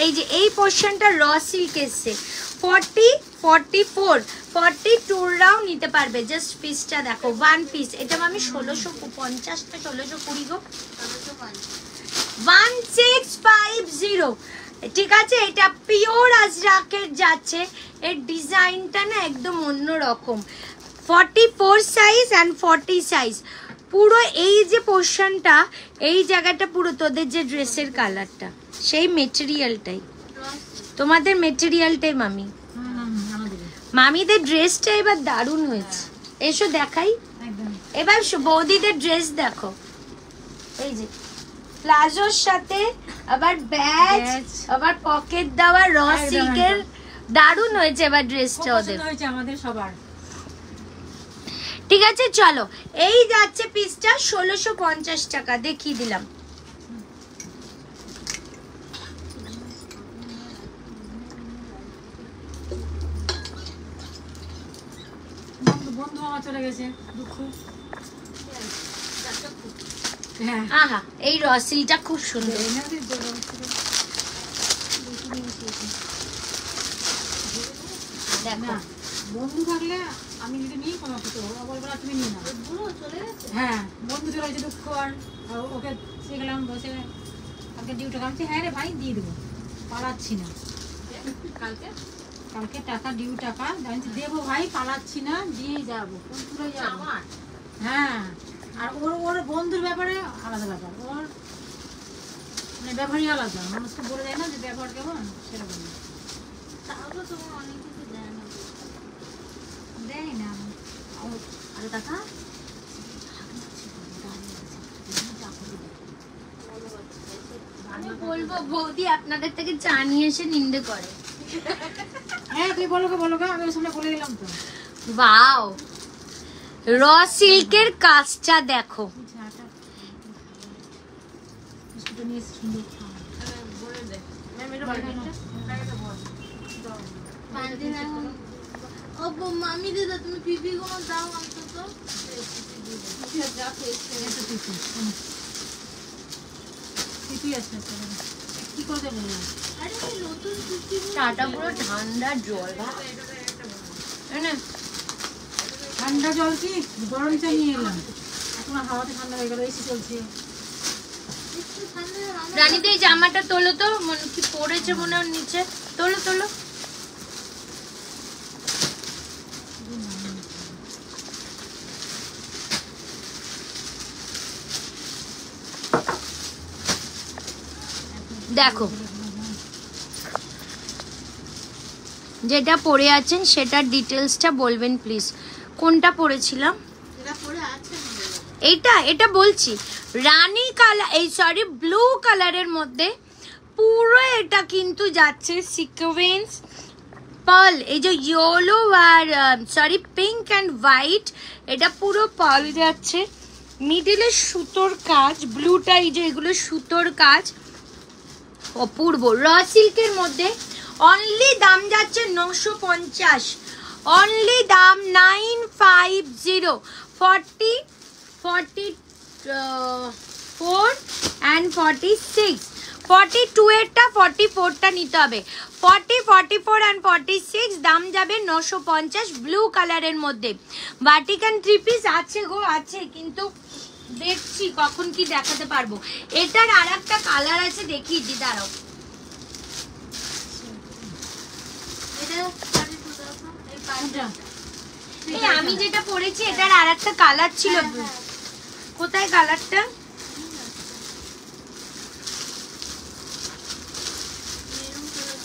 এই যে এই পোর্শনটা র সিল্ক এসছে। 40, 44, 42 রাও নিতে পারবে। জাস্ট পিসটা দেখো, ওয়ান পিস। এটা আমি 1650 না 1620 গো, 1650। ঠিক আছে, এটা পিওর আজরাকের যাচ্ছে। এর ডিজাইনটা না একদম অন্য রকম। 44 সাইজ অ্যান্ড 40 সাইজ। পুরো এই যে পোর্শনটা, এই জায়গাটা পুরো তোদের যে ড্রেসের কালারটা, সেই মেটেরিয়ালটাই, তোমাদের মেটেরিয়ালটাই মামি। মামিদের ড্রেসটা এবার দারুণ হয়েছে। এসো দেখাই এবার বৌদিদের ড্রেস দেখো। এই যে প্লাজোর সাথে আবার ব্যাজ, আবার পকেট দেওয়া র সিল্কের, দারুণ হয়েছে এবার ড্রেসটা ওদের। আমাদের সবার। ঠিক আছে, চলো এই যাচ্ছে পিসটা 1650 টাকা দেখিয়ে দিলাম। বন্ধু আমার চলে গেছে, দুঃখ। হ্যাঁ, আহা, এই রসিলটা খুব সুন্দর। দেখো, বন্ধু থাকলে আমি যদি নিই কোনো কিছু, ওরা বলবো না তুমি নিয়ে নাও। চলে গেছে। হ্যাঁ, বন্ধু চলে গেছে, দুঃখ। আর ওকে গেলাম বসে, কালকে ডিউটি কামছি। হ্যাঁ রে ভাই, দিয়ে দেবো, পালাচ্ছি না। কালকে টাকা ডিউ টাকা দেবো ভাই, পালাচ্ছি না, দিয়ে যাবো, পুরো যাবো। হ্যাঁ, আর ওর বন্ধুর ব্যাপারে আলাদা ব্যাপার। ওর মানে ব্যবহারই আলাদা, মানুষ তো বলে দেয় না যে ব্যবহার কেমন, সেরকম তাহলে তোমার অনেক কিছু দেয় না। দেয় না। আরে কাকা আমি বলবো বৌদি আপনাদের থেকে চা নিয়ে এসে নিন্দে করে। হ্যাঁ তুই বলো গো, আমি ওর সামনে বলে দিলাম তো। ওয়াও, র সিল্কের কাজটা দেখো। চাটা বিস্কুটটা নিয়ে এসে সুন্দর খাওয়া। বলে দে ম্যাম এটা বলে দিচ্ছে পান্ডে না ও মামি দিদা তুমি পিপি গুলো দাও অন্তত। যা পেয়েছে তুই আছে কি করে দেবো? আরে এই নতুন পিপি চাটা পুরো ঠান্ডা জল, না ঠান্ডা জল কি গরম চা নিয়ে এলাম, এখন হাওয়াতে ঠান্ডা হয়ে গেল, এসি চলছে। একটু ঠান্ডা আমার রানীতে এই জামাটা তোলো তো, মনে কি পড়েছে মনে হয় নিচে, তোলো তোলো। দেখো যেটা পরে আছেন সেটার ডিটেলসটা বলবেন প্লিজ। কোনটা পরেছিলাম? যেটা পরে আছে এটা বলছি রানী কালার, এই সরি ব্লু কালারের মধ্যে পুরো এটা কিন্তু যাচ্ছে সিকোয়েন্স পার্ল, এই যে ইয়েলো আর সরি পিঙ্ক অ্যান্ড হোয়াইট, এটা পুরো পার্ল যাচ্ছে, মিডিলে সুতোর কাজ, ব্লুটা এই যে এগুলো সুতোর কাজ, অপূর্ব। র সিল্কের মধ্যে অনলি দাম যাচ্ছে 950, অনলি দাম 950, 40, 44 and 46, 42 এরটা 44টা নিতে হবে, 40, 44 and 46 দাম যাবে 950 ব্লু কালারের মধ্যে। ভাটিকান 3 পিস আছে গো, আছে, কিন্তু দেখছি কখন কি দেখাতে পারবো। এটার আর একটা কালার আছে, দেখিয়ে দি, দাঁড়াও। এটা 42 দাও তো, এই পাঁচটা এই আমি যেটা পরেছি এটার আর একটা কালার ছিল, কোথায় কালারটা? মেরুন কালার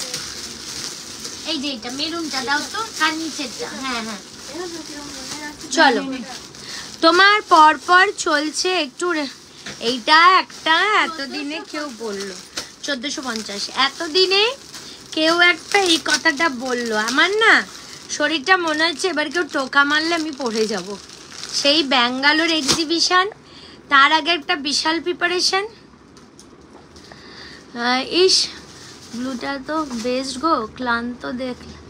এই যে এটা মেরুনটা দাও তো, আর নিচেরটা। হ্যাঁ হ্যাঁ এটা তো কিরকম মনে রাখছি। চলো, তোমার পরপর চলছে একটু এইটা একটা, এতদিনে কেউ বললো 1450, এতদিনে কেউ একটা এই কথাটা বললো, আমার না শরীরটা মনে হচ্ছে এবার কেউ টোকা মারলে আমি পড়ে যাব। সেই ব্যাঙ্গালোর এক্সিবিশন, তার আগে একটা বিশাল প্রিপারেশন। ইস ব্লুটা তো বেস্ট গো, ক্লান্ত দেখলাম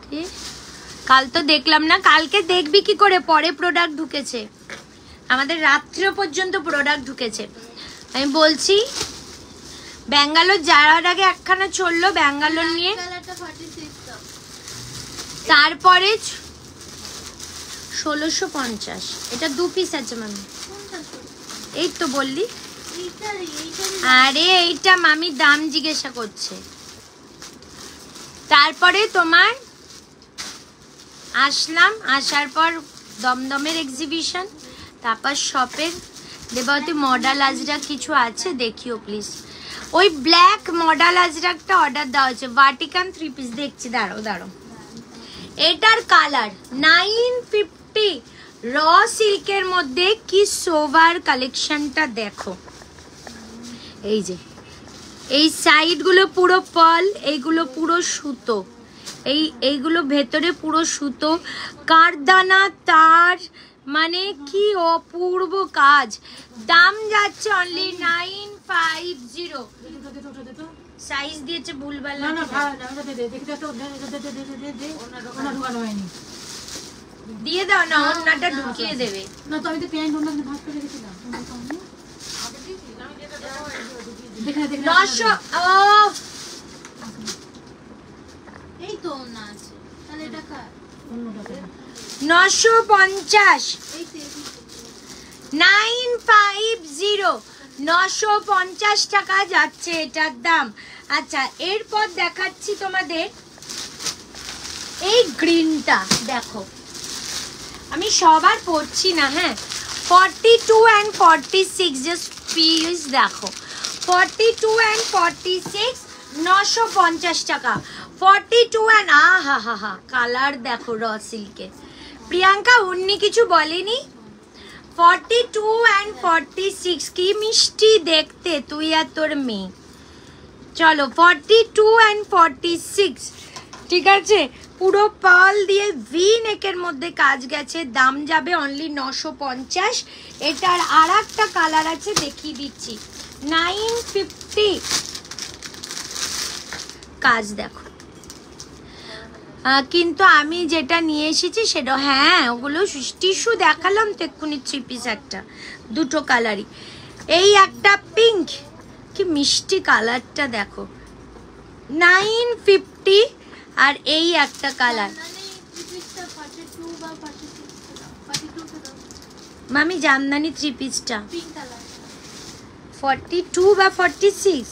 কি, কাল তো দেখলাম না, কালকে দেখবি কি করে, পরে প্রোডাক্ট ঢুকেছে আমাদের, রাত্রি পর্যন্ত প্রোডাক্ট ঢুকেছে। আমি বলছি ব্যাঙ্গালোর যাওয়ার আগে একখানা চললো ব্যাঙ্গালোর নিয়ে, কালারটা 46 দাও। তারপরে 1650, এটা 2 পিস আছে মামি। কোনটা তো? এই তো বললি, এইটারই আরে এইটা মামি দাম জিজ্ঞাসা করছে। তারপরে তোমার আসলাম, আসার পর দমদমের এক্সিবিশন, তারপর শপের দেবাবতী মডেল আজরাক কিছু আছে, দেখিও প্লিজ। ওই ব্ল্যাক মডেল আজরাকটা অর্ডার দেওয়া হয়েছে, ভাটিকান 3 পিস, দেখছি, দাঁড়াও দাঁড়াও। এটার কালার 950, র সিল্কের মধ্যে কি সোভার কালেকশনটা দেখো। এই যে এই সাইডগুলো পুরো পার্ল, এইগুলো পুরো সুতো, এইগুলো ভেতরে পুরো সুতো, কারদানা তার, মানে কি অপূর্ব কাজ। দাম যাচ্ছে অনলি 950, সাইজ দিয়েছে ভুলভাল, না না ভালো না, ওটা দে দেখি তো, দে ওনা ঢুকানো হয়নি। দিয়ে দাও না, অন্যটা ঢুকিয়ে দেবে। না তো আমি তো প্যান্ট ওনা ভাঁজ করে রেখেছিলাম, দেখে দেখে 900, ও এই তো না আছে, তাহলে এটা কার? অন্যটা 950, এই তো 950, 950 টাকা যাচ্ছে এটার দাম। আচ্ছা এরপর দেখাচ্ছি তোমাদের এই গ্রিনটা, দেখো আমি সবার পড়ছি না, হ্যাঁ 42 and 46, জাস্ট পিস দেখো, 42 and 46 950 টাকা। 42 and আহা কালার দেখো র সিল্কে। প্রিয়াঙ্কা উন্নি কিছু বলেনি? 42 and 46 কি মিষ্টি দেখতে তুই আর তোর মেয়ে। চলো 42 and 46, ঠিক আছে। পুরো পাল দিয়ে ভি নেকের মধ্যে কাজ গেছে, দাম যাবে অনলি 950। এটার আর একটা কালার আছে দেখিয়ে দিচ্ছি, 950। কাজ দেখো, কিন্তু আমি যেটা নিয়ে এসেছি সেটা, হ্যাঁ ওগুলো টিস্যু দেখালাম তো এক্ষুনি, 3 পিস একটা, দুটো কালারই। এই একটা পিঙ্ক, কি মিষ্টি কালারটা দেখো, 950। আর এই একটা কালার মামি জামদানি 3 পিসটা 42 বা 46।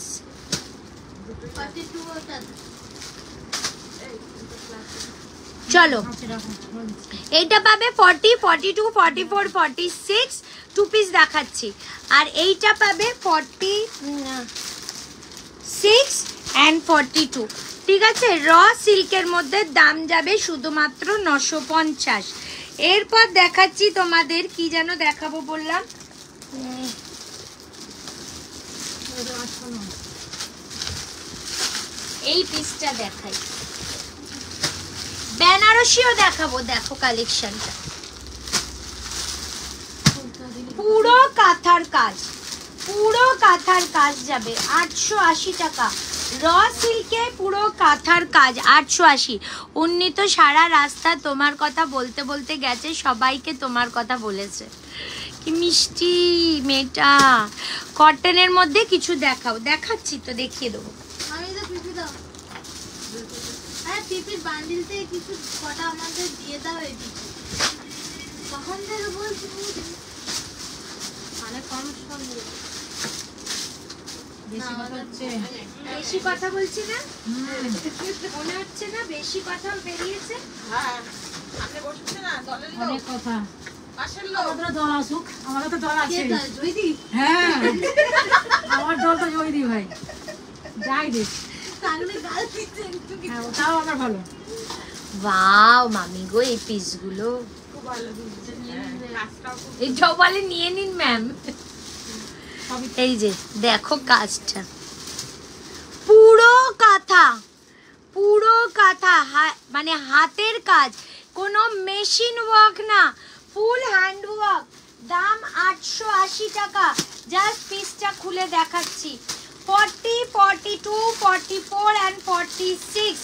চলো এইটা পাবে 40, 42, 44, 46 2 পিস দেখাচ্ছি। আর এইটা পাবে 46 and 42, ঠিক আছে। র সিল্কের মধ্যে দাম যাবে শুধুমাত্র 950। এরপর দেখাচ্ছি তোমাদের, কি যেন দেখাবো বললাম, এই পিসটা দেখাই, বেনারসিও দেখাবো। দেখো কালেকশনটা, পুরো কাঁথার কাজ, পুরো কাঁথার কাজ যাবে 880 টাকা। র সিল্কে পুরো কাঁথার কাজ 880। উন্নীত সারা রাস্তা তোমার কথা বলতে বলতে গেছে, সবাইকে তোমার কথা বলেছে। কি মিষ্টি মেয়েটা। কটনের মধ্যে কিছু দেখাও, দেখাচ্ছি তো, দেখিয়ে দেবো। পিপির বান্ডিল থেকে কিছু কটা আমাদের দিয়ে দাও। কখন থেকে বলছি অনেক কম শুনবি, বেশি কথা হচ্ছে, বেশি কথা বলছি না, মনে হচ্ছে না বেশি কথা বেরিয়েছে? অনেক কথা। আমাদের দল আসুক, আমাদের তো দল আছে। জয়দি, হ্যাঁ আমার দল তো জয়দি ভাই, যাই দেখ গাল দিচ্ছে একটু। হ্যাঁ ওটাও আমার ভালো। ওয়াও মামি গো, এই পিসগুলো এই সবালে নিয়ে নিন ম্যাম। এই যে দেখো কাজটা, পুরো কাঁথা, পুরো কাঁথা, মানে হাতের কাজ, কোনো মেশিন ওয়ার্ক না, ফুল হ্যান্ড ওয়ার্ক। দাম 880 টাকা। জাস্ট পিসটা খুলে দেখাচ্ছি, 40, 42, 44 and 46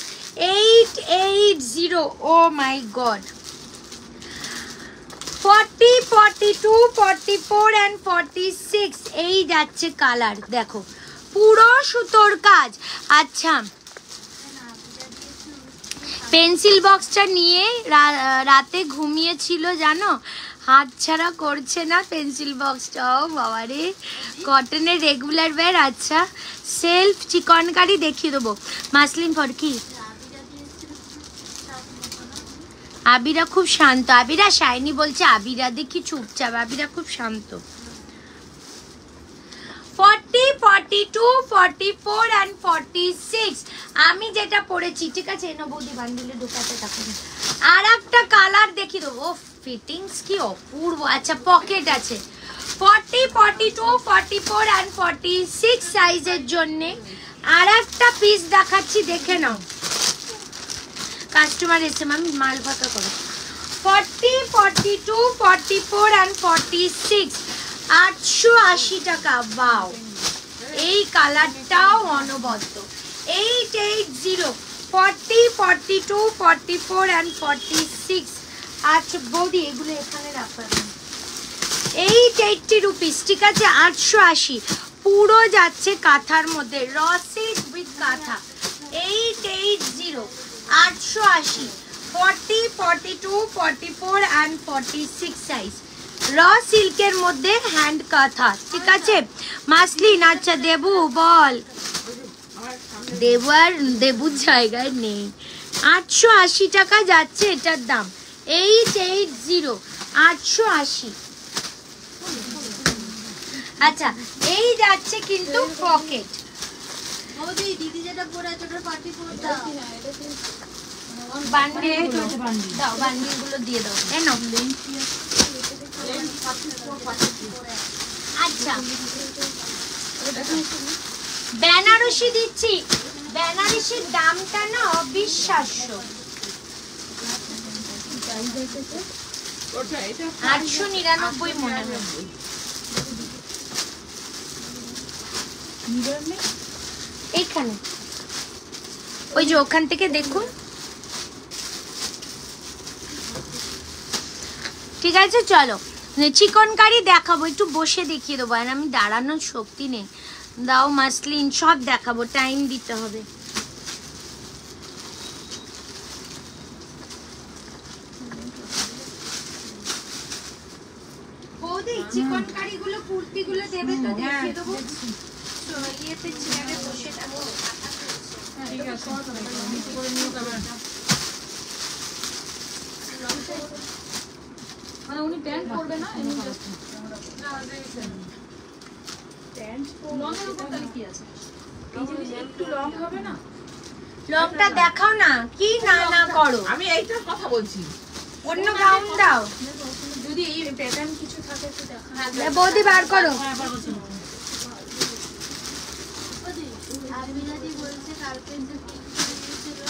880। Oh my God, 40, 42, 44 and 46 এই যাচ্ছে কালার দেখো, পুরো সুতোর কাজ। আচ্ছা, পেন্সিল বক্সটা নিয়ে রাতে ঘুমিয়েছিল জানো, হাত ছাড়া করছে না পেন্সিল বক্সটাও। বাবারে, কটনের রেগুলার ওয়্যার। আচ্ছা, সেলফ চিকনকারি দেখিয়ে দেবো। মাসলিন ফর কি, আবিরা খুব শান্ত। আবিরা শাইনি বলছে, আবিরা দেখি চুপচাপ, আবিরা খুব শান্ত। 40, 42, 44 and 46 আমি যেটা পরেছি, ঠিক আছে। এনো বৌদি বান্ডিলে ঢোকাতে থাকো। আর একটা কালার দেখিয়ে দেবো, ফিটিংস কি অপূর্ব। আচ্ছা, পকেট আছে 40, 42, 44 and 46 সাইজের জন্য। আর একটা পিস দেখাচ্ছি, দেখে নাও। কাস্টমার এসে আমি মাল ফাঁকা করো। 40, 42, 44 and 46 880 টাকা। বাও, এই কালারটাও অনবদ্য। 880, 40, 42, 44 and 46। আচ্ছা বৌদি, এগুলো এখানে রাখো। 880 রুপিস, ঠিক আছে। 880 পুরো যাচ্ছে কাঁথার মধ্যে, র সিল্ক উইথ কাঁথা। 880, 880, 40, 42, 44 and 46 সাইজ, র সিল্কের মধ্যে হ্যান্ড কাঁথা, ঠিক আছে। মাসলিন, আচ্ছা দেবু বল। দেবু আর দেবুর জায়গায় নেই। 880 টাকা যাচ্ছে এটার দাম। 880, 880। আচ্ছা এই যাচ্ছে কিন্তু পকেট। বৌদি দিদি যেটা পরে আছে ওটার পার্টি করতে বান্ডিল দাও, বান্ডিল গুলো দিয়ে দাও। আচ্ছা বেনারসি দিচ্ছি, বেনারসির দামটা না অবিশ্বাস্য, 899 মনে হয়। এইখানে ওই যে ওখান থেকে দেখুন, ঠিক আছে। চলো চিকন কারি দেখাবো, একটু বসে দেখিয়ে দেবো, আর আমি দাঁড়ানোর শক্তি নেই। দাও মাসলিন সব দেখাবো, টাইম দিতে হবে। বৌদি চিকন কারি গুলো কুর্তি গুলো দেবে তো দেখিয়ে দেবো। ইয়েতে চেয়ারে বসে থাকবো। ঠিক আছে নিচে করে নিও ক্যামেরাটা। মানে উনি প্যান্ট পরবে না, এমনি জাস্ট প্যান্ট লংয়ের উপর তাহলে কি আছে? এই জিনিস একটু লং হবে না? লংটা দেখাও না, কি না না করো। আমি এইটার কথা বলছি। অন্য গাউন দাও, যদি এই প্যাটার্ন কিছু থাকে তো দেখা। বৌদি বার করো। হ্যাঁ পারবো ছিল। আমিনাদি বলছে কালকে যে পিঙ্ক ছিল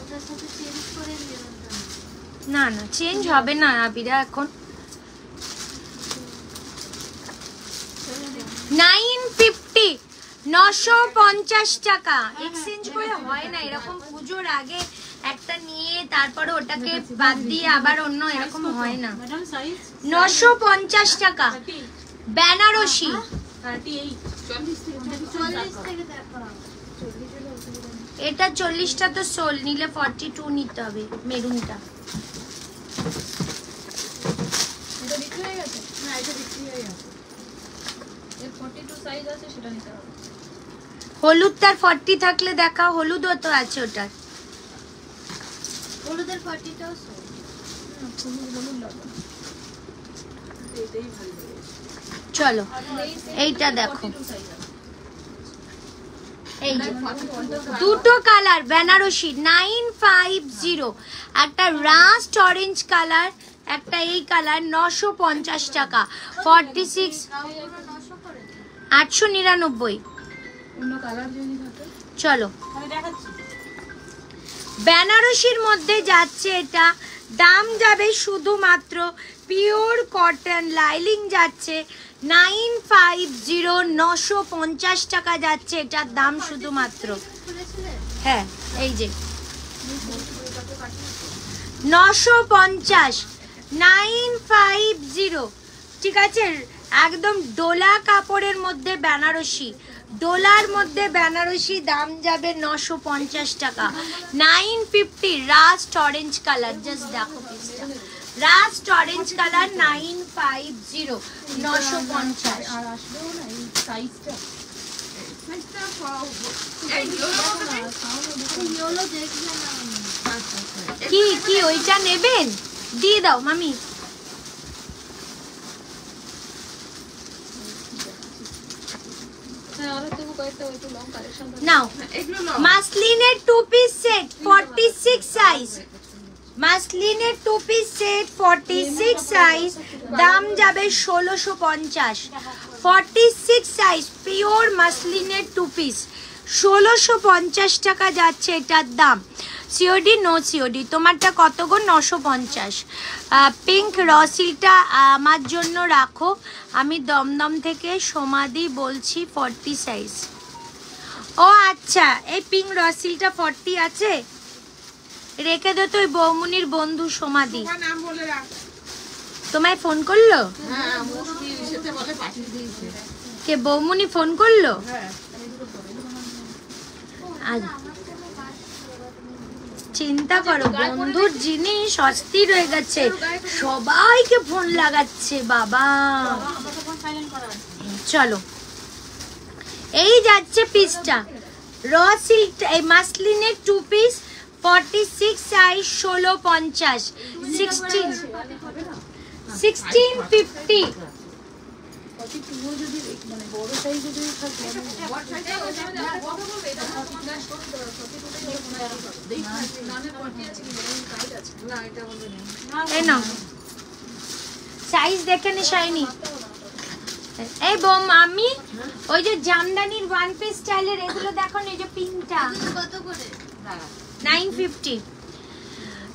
ওটার সাথে চেঞ্জ করে নিলাম। না না চেঞ্জ হবে না আবিরা, এখন 950 950 টাকা এক্সচেঞ্জ করে হয় না এরকম। পুজোর আগে একটা নিয়ে তারপরে ওটাকে বাদ দিয়ে আবার অন্য, এরকম হয় না। ম্যাডাম সাইজ 950 টাকা বেনারসি। 38 40 থেকে দেখো। এটা 40টা তো সোল, নিলে 42 নিতে হবে মেরুনটা। এটা বিক্রি হয়ে গেছে? না এটা বিক্রি হয়ে গেছে। এর 42 সাইজ আছে, সেটা নিতে হবে। হলুদ তার 40 থাকলে দেখা, হলুদও তো আছে ওটার। হলুদের পার্টিটাও চলো এইটা দেখো, এই যে দুটো কালার বেনারসি 950, একটা রাস্ট অরেঞ্জ কালার, একটা এই কালার। 950 টাকা 46 899। অন্য কালার যদি থাকে চলো আমি দেখাচ্ছি। বেনারসির মধ্যে যাচ্ছে এটা, দাম যাবে শুধুমাত্র পিওর কটন লাইলিং যাচ্ছে 950, 950 টাকা যাচ্ছে এটার দাম শুধুমাত্র। হ্যাঁ এই যে 950 950, ঠিক আছে। একদম ডোলা কাপড়ের মধ্যে বেনারসি, ডোলার মধ্যে বেনারসি, দাম যাবে 950 টাকা 950। রাস্ট অরেঞ্জ কালার, জাস্ট দেখো পিসটা, রাস্ট অরেঞ্জ কালার 950 950। আর আসবেও না এই সাইজটা। ইয়েলো দেখলাম কি কি ওইটা নেবেন? দিয়ে দাও মামি। হ্যাঁ আর তো কয়েকটা ওই তো লং কালেকশন নাও মাসলিনের 2 পিস সেট 46 সাইজ, মাসলিনের 2 পিস সেট 46 সাইজ, দাম যাবে 1650। 46 সাইজ পিওর মাসলিনের 2 পিস 1650 টাকা যাচ্ছে এটার দাম। COD no COD. তোমারটা কত গো? 950। পিঙ্ক রসিলটা আমার জন্য রাখো, আমি দমদম থেকে সমাধি বলছি, 40 সাইজ। ও আচ্ছা, এই পিঙ্ক রসিলটা 40 আছে, রেখে দে তো। ওই বৌমুনির বন্ধু সমাধি নাম বলে রাখ। তোমায় ফোন করলো? হ্যাঁ মুশকি সেটা বলে পাঠিয়ে দিয়েছে। কে বৌমুনি ফোন করলো? হ্যাঁ আজ চিন্তা করো, বন্ধুর জিনিস অস্থির হয়ে গেছে, সবাইকে ফোন লাগাচ্ছে বাবা। চলো এই যাচ্ছে পিসটা, র সিল্ক এই মাসলিনের 2 পিস 46 সাইজ 1650 1650 এই নাও সাইজ দেখে নে শাইনি। এই বোম আমি ওই যে জামদানির ওয়ান পিস স্টাইলের এগুলো দেখো না, এই যে পিঙ্কটা কত করে? 950।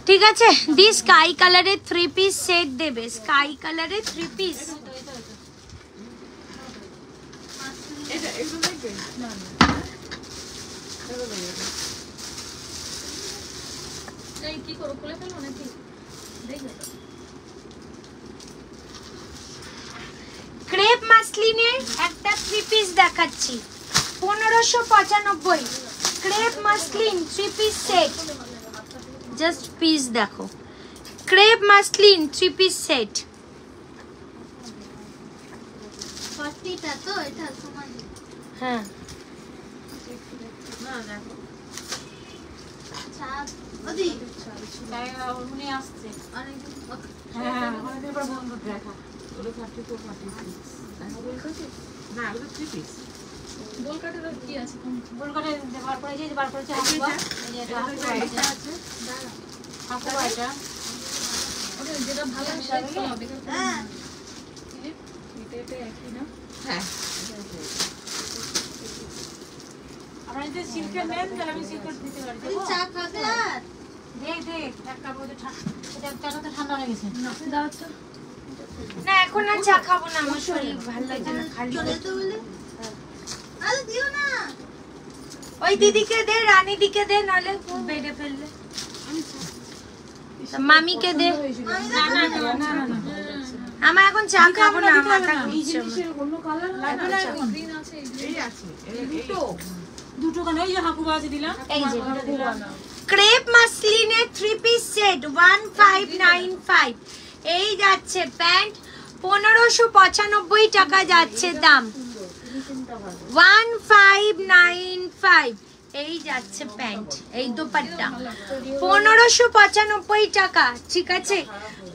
ঠিক আছে, দি স্কাই কালারের 3 পিস সেট দেবে, স্কাই কালারের 3 পিস। এটা এগুলো দেখবে না এই কি করো, খুলে ফেলো নাকি? দেখবে ক্রেপ মাসলিনের একটা 3 পিস দেখাচ্ছি 1595। Crepe muslin 3 piece set, just piece দেখো। Crepe muslin 3 piece set. 40টা তো এটা সমান। হ্যাঁ না দেখো ছাপ ওদি উনি আসছে। অনেক হ্যাঁ অনেকদিন পর বন্ধ দেখা। ওগুলো 42 46 দেখো বলছি না ওগুলো 3 পিস গোল কাটের কি আছে? বল করে বার করে যে বার করেছে হাকুয়া, এই যে এটা হাকুয়া এটা আছে হাকুয়া এটা। ওটা যেটা ভালো সেটা তো হবে। হ্যাঁ এটা একই না? হ্যাঁ আপনারা যদি সিল্কের নেন তাহলে আমি সিল্কের দিতে পারি। ওদি চা খাবে আর দেখ দেখ এক কাপ ওদের এটা চাটা ঠান্ডা হয়ে গেছে। দাও তো। না এখন আর চা খাবো না, আমার শরীর ভালো লাগছে না, খালি চলে তো বলে আরে দিও না। ওই দিদিকে দে, রানী দিকে দে, নালে বেড়ে ফেললে। মামিকে দে। না না না না না আমার এখন চা খাবো না, মাথা ঘুরছে আমার। লাগবে না এখন। গ্রিন আছে এই আছে দুটো দুটো কেন এই যে হাকুয়া আছে দিলাম। এই যে ক্রেপ মাসলিনের 3 পিস সেট 1595। এই যাচ্ছে প্যান্ট 1595 টাকা যাচ্ছে দাম, 1595। এই যাচ্ছে প্যান্ট, এই দোপাট্টা 1595 টাকা। ঠিক আছে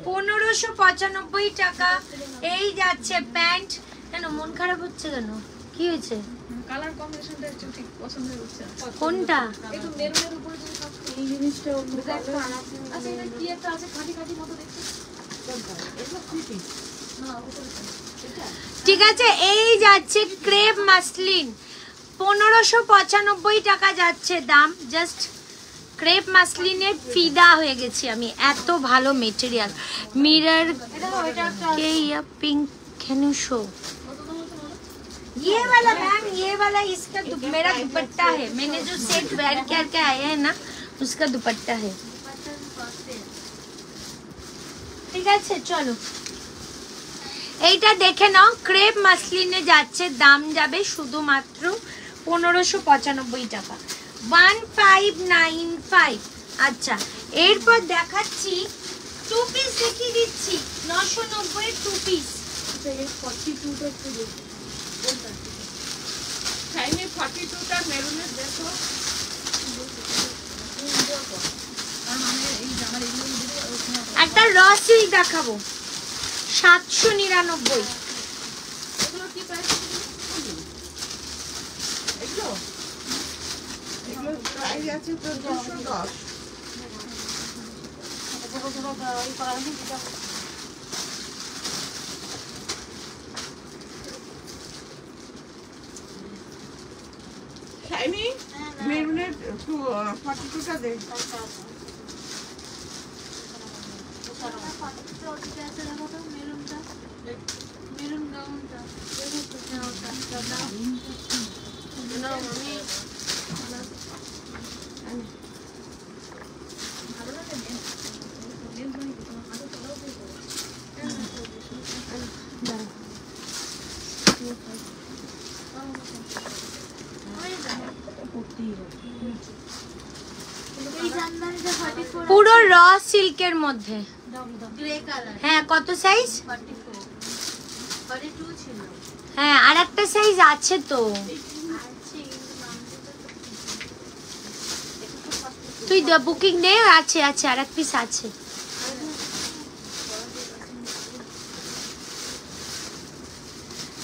1595 টাকা। এই যাচ্ছে প্যান্ট। কেন মন খারাপ হচ্ছে কেন, কি হয়েছে? কালার কম্বিনেশনটা একটু ঠিক পছন্দ হচ্ছে না। কোনটা? একটু মেরুনের উপরে যদি সব এই জিনিসটা আচ্ছা এটা কি একটা আছে খাঁটি খাঁটি মতো দেখতে? এগুলো 3 পিস না ওটা এটা ঠিক আছে এই যাচ্ছে ক্রেপ মাসলিন 1595 টাকা যাচ্ছে দাম। জাস্ট ক্রেপ মাসলিনের ফিদা হয়ে গেছি আমি, এত ভালো মেটেরিয়াল। मिरर के या पिंक कैन यू शो ये वाला मैम, ये वाला इसका मेरा दुपट्टा है। मैंने जो सेट वेयर करके आया है ना उसका दुपट्टा है। ঠিক আছে চলো এইটা দেখে নাও। ক্রেপ মাসলিনে যাচ্ছে, দাম যাবে শুধুমাত্র 1595 টাকা, 1595। আচ্ছা এরপর দেখাচ্ছি 2 পিস, দেখিয়ে দিচ্ছি 990 এর 2 পিস। 42টা একটু দেখি। শাইনি 42টা মেরুনের দেখো কারণ আমি এই আমার এগুলো দিলে ওখানে একটা র সিল্ক দেখাবো 799। এগুলো কি প্রাইস? এগুলো এগুলো প্রাইস আছে 1410 ওই করা হয়নি যেটা শাইনি মেরুনের 42টা দে মেরুন গাউনটা না আমি ভালো লাগে না। লেন্স বানিয়ে তোমার হাতে তোলাও তো এই জামদানিটা 44 পুরো র সিল্কের মধ্যে। গ্রে কালার হ্যাঁ কত সাইজ? 44 42 ছিল হ্যাঁ আর একটা সাইজ আছে তো, আছে কিন্তু নামটা তুই বুকিং দে। আছে আছে আর এক পিস আছে।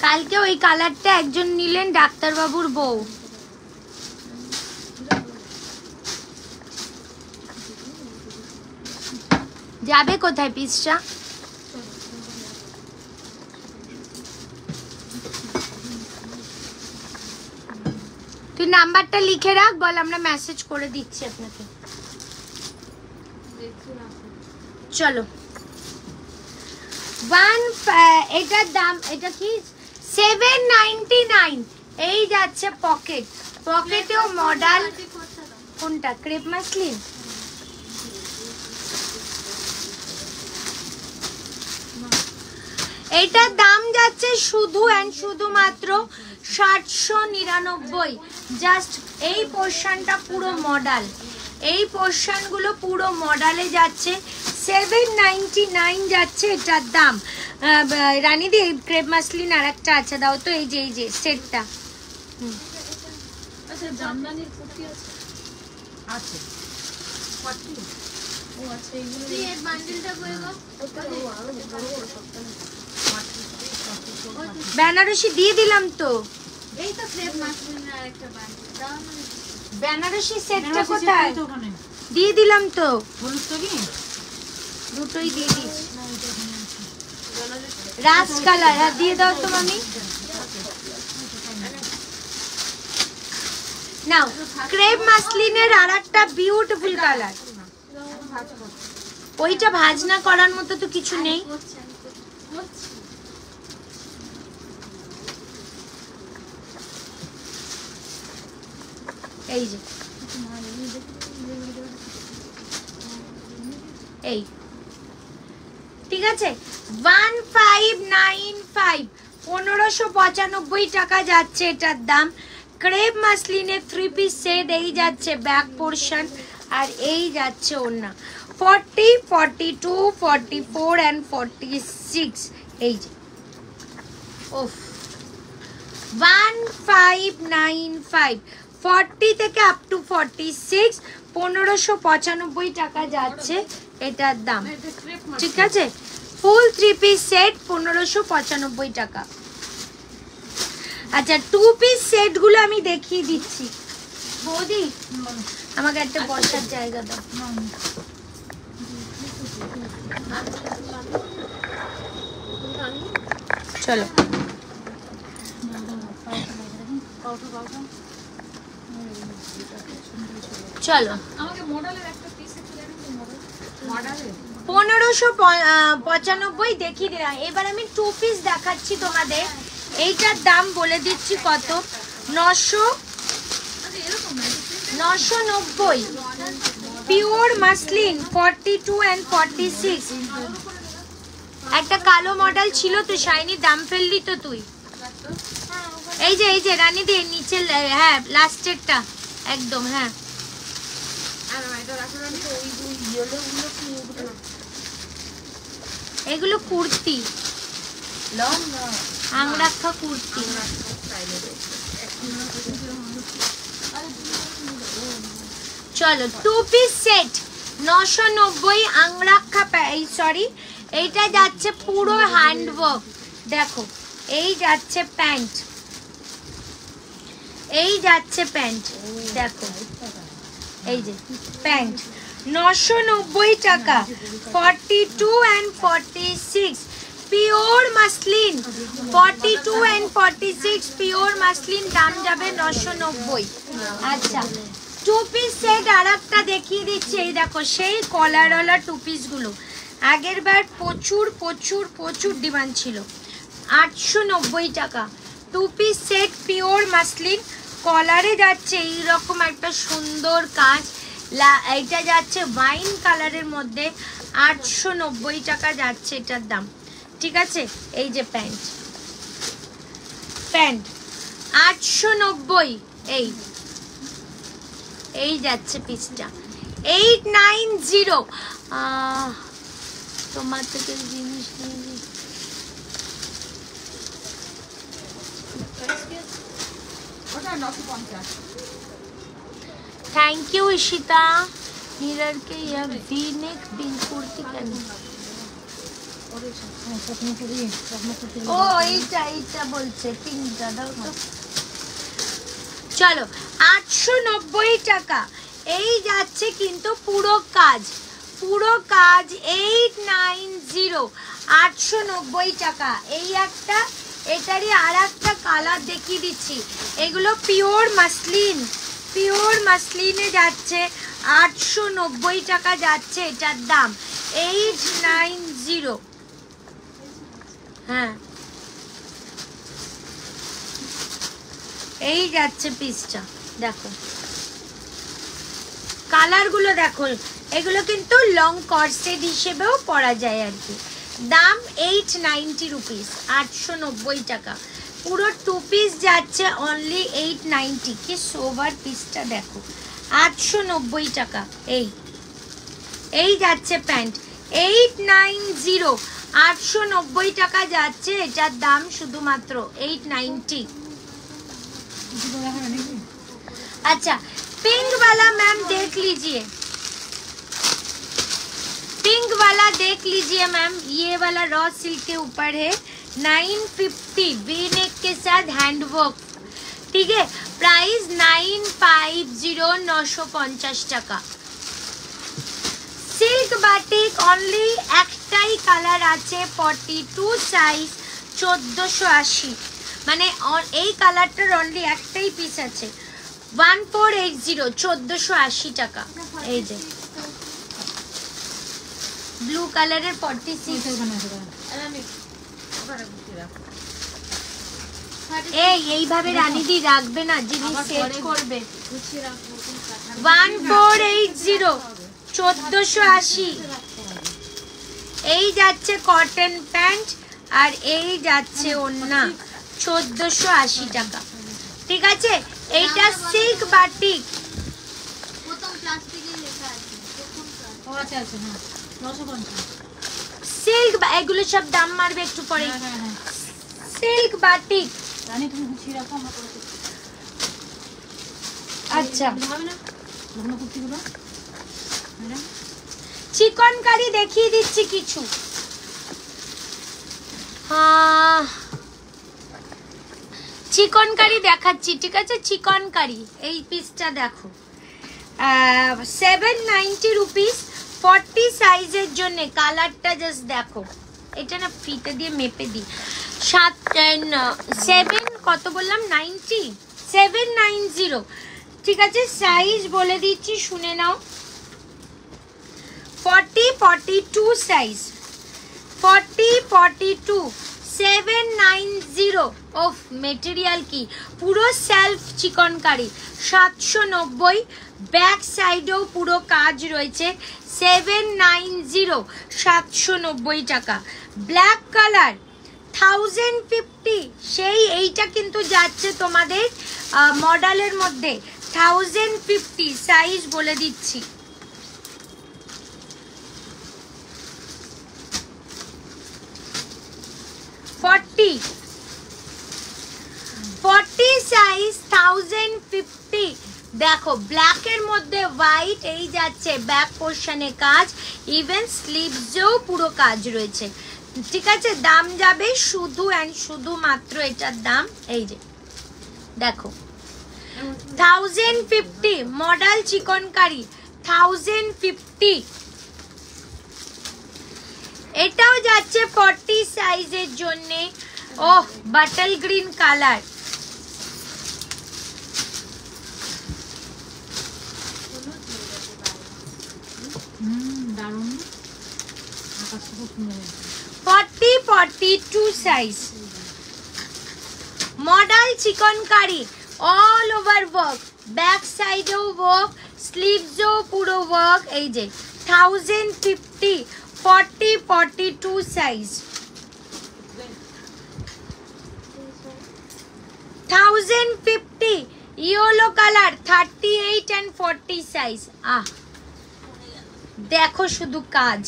কালকে ওই কালারটা একজন নিলেন, ডাক্তারবাবুর বউ। যাবে কোথায় পিসটা? তুই নাম্বারটা লিখে রাখ, বল আমরা মেসেজ করে দিচ্ছি আপনাকে। চলো এটার দাম, এটা কি 799। এই যাচ্ছে পকেট, পকেটেও মডেল। কোনটা? Crepe muslin. এটার দাম যাচ্ছে শুধু এন্ড শুধুমাত্র 799। জাস্ট এই পোর্শনটা পুরো মডেল, এই পোর্শনগুলো পুরো মডেলে যাচ্ছে 799 যাচ্ছে এটার দাম। রানীদি ক্রেপ মাসলিন আর একটা আছে, দাও তো। এই যে সেটটা। আচ্ছা জামদানির কুর্তি আছে? আছে 40। ও আচ্ছা, এইগুলো তুই এই বান্ডিলটা করে দাও। বেনারসি দিয়ে দিলাম তো। এই তো ক্রেপ মাসলিনের আরেকটা বান্ডিল দাও না। বেনারসি সেটটা কোথায়? তো ওখানে দিয়ে দিলাম তো, হলুদটা কি? দুটোই দিয়ে দিচ্ছি। রাজ কালার, হ্যাঁ দিয়ে দাও তো মামি। নাও ক্রেপ মাসলিনের আর একটা বিউটিফুল কালার। ওইটা ভাজনা করার মতো তো কিছু নেই। এই যে এই ঠিক আছে, 1595, 1595 টাকা যাচ্ছে এটার দাম। ক্রেপ মাসলিনের 3 পিস সেট। এই যাচ্ছে ব্যাক পোর্শন আর এই যাচ্ছে ওড়না। 40, 42, 44 and 46। এই যে ওফ 1595, 40 থেকে আপ টু 46, 1595 টাকা যাচ্ছে এটার দাম। ঠিক আছে, ফুল 3 পিস সেট 1595 টাকা। আচ্ছা 2 পিস সেট গুলো আমি দেখিয়ে দিচ্ছি। বৌদি আমাকে একটা বসার জায়গা দাও। চলো চলো, আমাকে মডেলের একটা পিস একটু দেন তো। মডেলের 1595 দেখিয়ে দিলাম। এবার আমি 2 পিস দেখাচ্ছি তোমাদের। এইটার দাম বলে দিচ্ছি কত, 990। Pure muslin 42 and 46। একটা কালো মডেল ছিল তো শাইনি, দাম ফেললি তো তুই। এই যে রানী দিয়ে নিচে, হ্যাঁ লাস্টেরটা একদম। হ্যাঁ এগুলো কুর্তি, আংরাক্ষা কুর্তি। চলো 2 পিস সেট 990, আংরাক্ষা, সরি এইটা যাচ্ছে পুরো হ্যান্ডওয়ার্ক। দেখো এই যাচ্ছে প্যান্ট, এই যাচ্ছে প্যান্ট, দেখো এই যে প্যান্ট 990 টাকা। 42 and 46 pure muslin, 42 and 46 pure muslin, দাম যাবে 990। আচ্ছা 2 পিস সেট আর একটা দেখিয়ে দিচ্ছি। এই দেখো সেই কলারওয়ালা 2 পিস গুলো, আগের বার প্রচুর প্রচুর প্রচুর ডিমান্ড ছিল। 890 টাকা 2 পিস সেট পিওর মাসলিন। কলারে যাচ্ছে এইরকম একটা সুন্দর কাজ, এইটা যাচ্ছে ওয়াইন কালারের মধ্যে। 890 টাকা যাচ্ছে এটার দাম। ঠিক আছে, এই যে প্যান্ট, প্যান্ট 890। এই যাচ্ছে পিসটা 890। তোমার থেকে জিনিস নিয়ে थैंक यू इशिता। मिरर के यह वी नेक पिंक कुर्ती करनी ও এইটা বলছে পিঙ্কটা দাও তো। চলো 890 টাকা। এই যাচ্ছে কিন্তু পুরো কাজ 890 890 টাকা। এই একটা, এটারই আর একটা কালার দেখিয়ে দিচ্ছি। এগুলো পিওর মাসলিনে যাচ্ছে 890 টাকা যাচ্ছে এটার দাম 890। হ্যাঁ এই যাচ্ছে পিসটা, দেখো কালারগুলো দেখো। এগুলো কিন্তু লং কর্সেট হিসেবেও পরা যায় আর কি। দাম 890 রুপিস, 890 টাকা। পুরো 2 পিস যাচ্ছে অনলি 890। কি সোভার পিসটা দেখো, 890 টাকা। এই যাচ্ছে প্যান্ট 890, 890 টাকা যাচ্ছে এটার দাম শুধুমাত্র 890। अच्छा पिंक वाला मैम देख लीजिए, पिंक वाला देख लीजिए मैम। ये वाला रॉ सिल्क के ऊपर है 950 वी नेक के साथ हैंडवर्क, ठीक है। प्राइस 950 950 টাকা। সিল্ক বাটিক অনলি একটাই কালার আছে 42 সাইজ 1480, মানে এই কালারটার অনলি একটাই পিস আছে 1480 1480 টাকা। এই যে ব্লু কালারের 46। এইভাবে রানীদি রাখবে না, যিনি সেট করবে। 1480 1480। এই যাচ্ছে কটন প্যান্ট আর এই যাচ্ছে ওড়না 1480 টাকা, ঠিক আছে। এইটা সিল্ক বাটিক, প্রথম প্লাস্টিকে লেখা আছে ও আচ্ছা আচ্ছা, হ্যাঁ 950 সিল্ক। এগুলো সব দাম মারবে একটু পরে। সিল্ক বাটিক রানী তুমি গুছিয়ে রাখো, আমরা করে দেব। আচ্ছা হবে না লগ্ন কুর্তিগুলো ম্যাডাম। চিকনকারি দেখিয়ে দিচ্ছি কিছু। হ্যাঁ চিকনকারি দেখাচ্ছি, ঠিক আছে। চিকনকারি এই পিসটা দেখো 790 রুপিস 40 সাইজের জন্য। কালারটা জাস্ট দেখো, এটা না ফিতে দিয়ে মেপে দিই। 7 কত বললাম 90 790, ঠিক আছে। সাইজ বলে দিচ্ছি শুনে নাও। 40-42 সাইজ, 40-42 790 অফ। মেটেরিয়াল কি পুরো সেলফ চিকনকারি 790। ব্যাক সাইডেও পুরো কাজ রয়েছে 790 790 টাকা। ব্ল্যাক কালার 1050, সেই এইটা কিন্তু যাচ্ছে তোমাদের মডেলের মধ্যে 1050। সাইজ বলে দিচ্ছি, 40 সাইজ 1050। দেখো ব্ল্যাকের মধ্যে হোয়াইট, এই যাচ্ছে ব্যাক পোর্শনে কাজ, ইভেন স্লিভসেও পুরো কাজ রয়েছে, ঠিক আছে। দাম যাবে শুধু অ্যান্ড শুধুমাত্র এটার দাম এই যে দেখো 1050। মডেল চিকনকারি 1050। এটাও যাচ্ছে 40 সাইজের জন্য। ওহ বাটল গ্রিন কালার, দারুণ আকাশ খুব সুন্দর। 40-42 size. Model chikankari all over work, back সাইডেও ওয়ার্ক, স্লিভসেও পুরো ওয়ার্ক। এই যে 1050 40-42 size. 1050 yellow colour 38 and 40 size. দেখো শুধু কাজ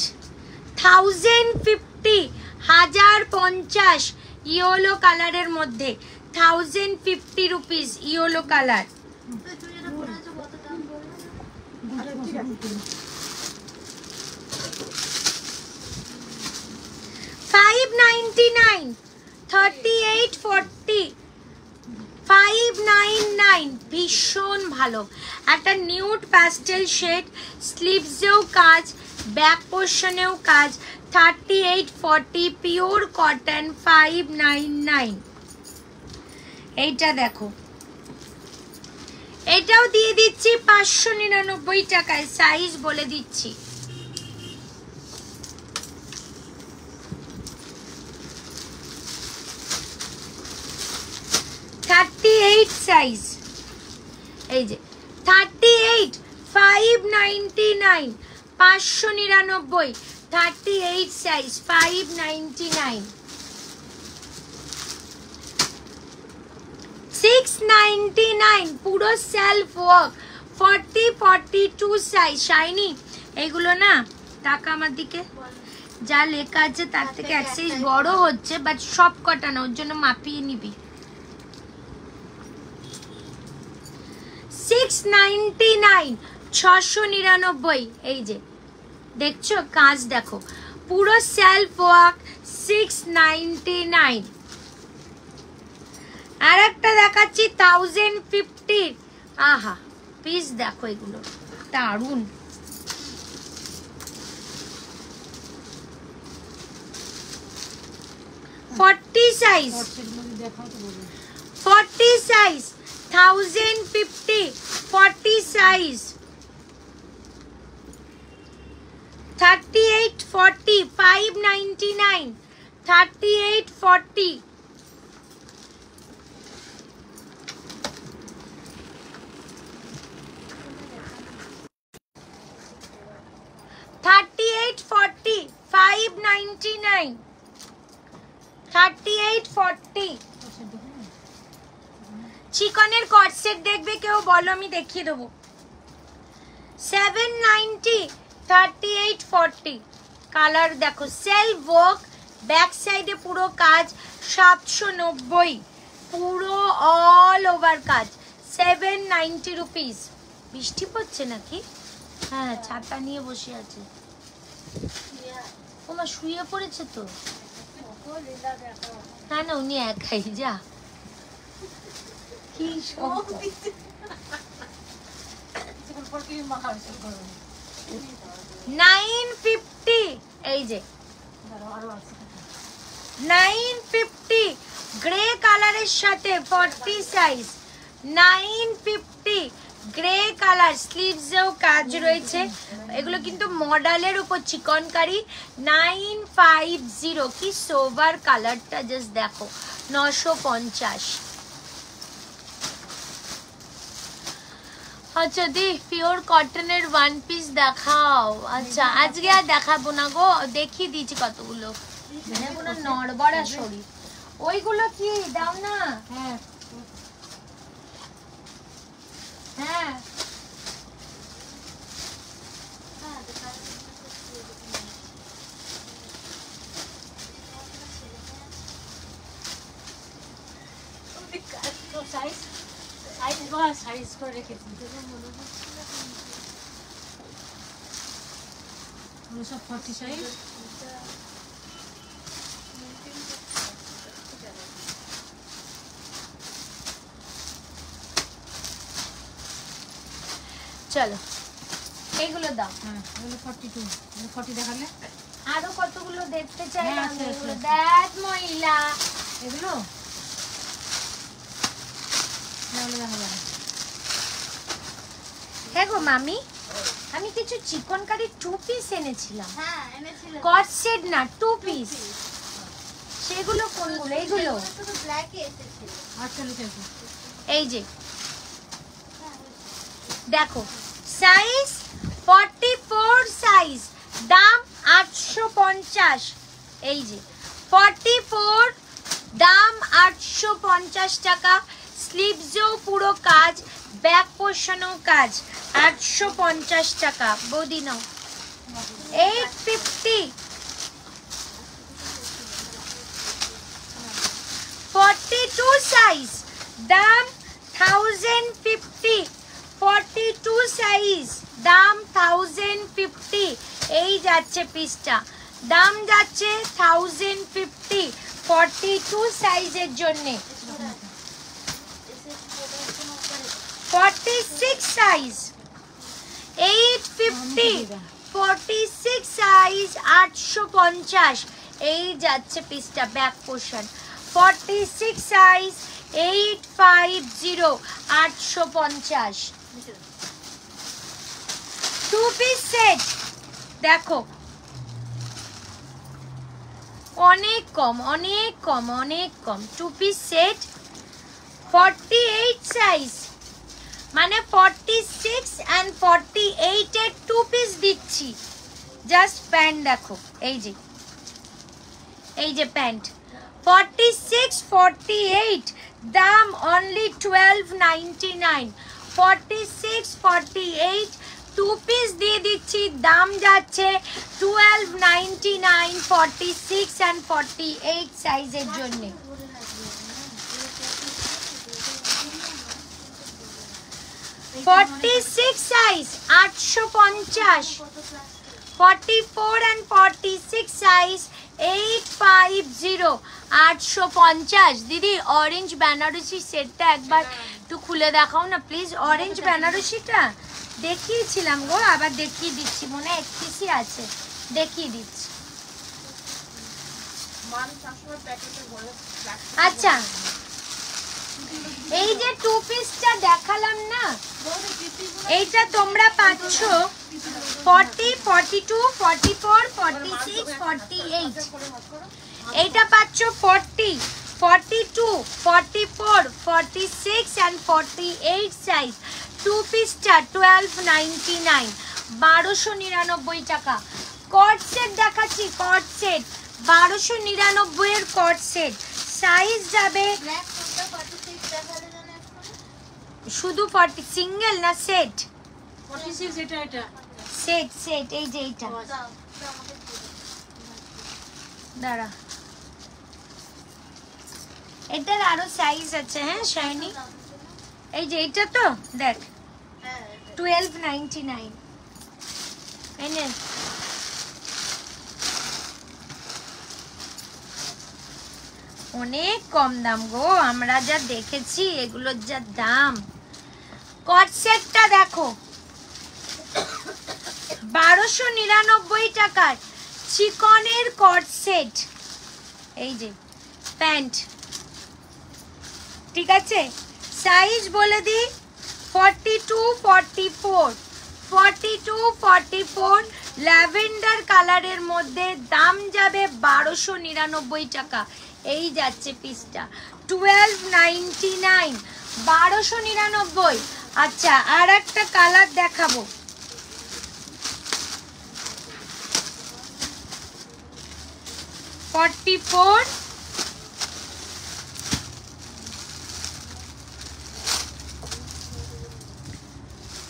1050 1050 ইয়েলো কালারের মধ্যে 1050 রুপিস ইয়েলো কালার। তুই যেটা পরে আছে কত দাম বলবো? 599, 38, 40, 599, ভীষণ ভালো। একটা নিউড প্যাস্টেল শেড, স্লিভসেও কাজ, ব্যাক পোর্শনেও কাজ, 38, 40, পিওর কটন, 599। এইটা দেখো, এটাও দিয়ে দিচ্ছি 599 টাকায়, সাইজ বলে দিচ্ছি। সাইজ, এই যে 38, 599, 599, 38 সাইজ, 599। 699, পুরো সেলফ ওয়ার্ক, 40, 42 সাইজ, শাইনি। এগুলো না টাকা আমার দিকে যা লেখা আছে তার থেকে এক সাইজ বড় হচ্ছে, বাট সব কটা না, ওর জন্য মাপিয়ে নিবি। 699, 699, এই যে দেখছো কাজ দেখো, পুরো সেলফ ওয়ার্ক, 699। আর একটা দেখাচ্ছি 1050, আহা পিস দেখো, এগুলো দারুন। 40 সাইজ, 40 সাইজ, 1050, 40 সাইজ, 38, 40, 599, 38, 40। 38, 40, 599, 38, 40। চিকনের কট সেট দেখবে কেউ বলো, আমি দেখিয়ে দেবো। 790, 38, 40। কালার দেখো, সেলফ ওয়ার্ক, ব্যাক সাইডে পুরো কাজ, 790, পুরো অল ওভার কাজ, 790 রুপিস। বৃষ্টি পড়ছে নাকি? হ্যাঁ, ছাতা নিয়ে বসে আছে। ওমা শুয়ে পড়েছে তো। না না, উনি একাই, যা কি 950, এই যে 950, গ্রে কালারের সাথে 40 সাইজ, 950, গ্রে কালার, স্লিভসেও কাজ রয়েছে। এগুলো কিন্তু মডেলের উপর চিকনকারি। 950, কি সোভার কালারটা জাস্ট দেখো, 950। আচ্ছা দি, পিওর কটনের ওয়ান পিস দেখাও। আচ্ছা আজকে আর দেখাবো না গো, দেখিয়ে দিয়েছি কতগুলো, মানে কোনো নড়বড়া শরীর। ওইগুলো কি দাও না? হ্যাঁ হ্যাঁ, সাইজ করে রেখেছি, সব 40 সাইজ। চলো এইগুলো দাও। হ্যাঁ, এগুলো 42, 40 দেখালে। আরো কতগুলো দেখতে চাই। হ্যাঁ, আছে, এগুলো আছে। দেখ মহিলা, এগুলো দেখা যাবে। হ্যাঁ গো মামি, আমি কিছু চিকনকারি 2 পিস এনেছিলাম, হ্যাঁ এনেছিলাম। কট সেট না, 2 পিস। সেগুলো কোনগুলো? এইগুলো শুধু ব্ল্যাকে এসেছিল। আচ্ছা, লিখেছি। এই যে দেখো, সাইজ 44 সাইজ, দাম 850। এই যে 44, দাম 850 টাকা। স্লিভসেও পুরো কাজ, ব্যাক পোর্শনেও কাজ, 850 টাকা। বৌদি নাও। 850, 42 সাইজ, দাম 1050, 42 সাইজ, দাম 1050। এই যাচ্ছে পিসটা, দাম যাচ্ছে 1050 42 সাইজের জন্য। 46 সাইজ 850 46 সাইজ 850 এই যাচ্ছে পিসটা back portion. 46 size 850 850 two piece set দেখো অনেক কম অনেক কম অনেক কম। টু পিস সেট 48 সাইজ মানে 46 and 48 এর টু পিস দিচ্ছি। জাস্ট প্যান্ট দেখো এই যে প্যান্ট 46 48 দাম অনলি 1299। 46 48 টু পিস দিয়ে দিচ্ছি, দাম যাচ্ছে 1299 46 and 48 সাইজের জন্য। 46 সাইজ 850, 44 and 46 সাইজ 850 850। দিদি অরেঞ্জ বেনারসি সেটটা একবার একটু খুলে দেখাও না প্লিজ। অরেঞ্জ বেনারসিটা দেখিয়েছিলাম গো, আবার দেখিয়ে দিচ্ছি, মনে হয় 31ই আছে, দেখিয়ে দিচ্ছি। আচ্ছা এই যে টু পিসটা দেখালাম না, এইটা তোমরা পাচ্ছ 40 42 44 46 48। এইটা পাচ্ছ 40 42 44 46 and 48 সাইজ। টু পিসটা 1299 1299 টাকা। কট সেট দেখাচ্ছি, কট সেট 1299 এর কট সেট। সাইজ যাবে শুধু 40 সিঙ্গেল না সেট? 46 এটা সেট সেট এই যে এইটা দাঁড়া, এটার আরো সাইজ আছে। হ্যাঁ শাইনি এই যে এইটা তো দেখ 1299 এনে। অনেক কম দাম গো, আমরা যা দেখেছি এগুলোর যা দাম। কট সেটটা দেখো 1299 টাকার চিকনের কট সেট। এই যে প্যান্ট, ঠিক আছে? সাইজ বলে দিই 42 44 42 44 ল্যাভেন্ডার কালারের মধ্যে। দাম যাবে 1299 টাকা। এই যাচ্ছে পিসটা 1299 1299। আচ্ছা আর একটা কালার দেখাবো, $44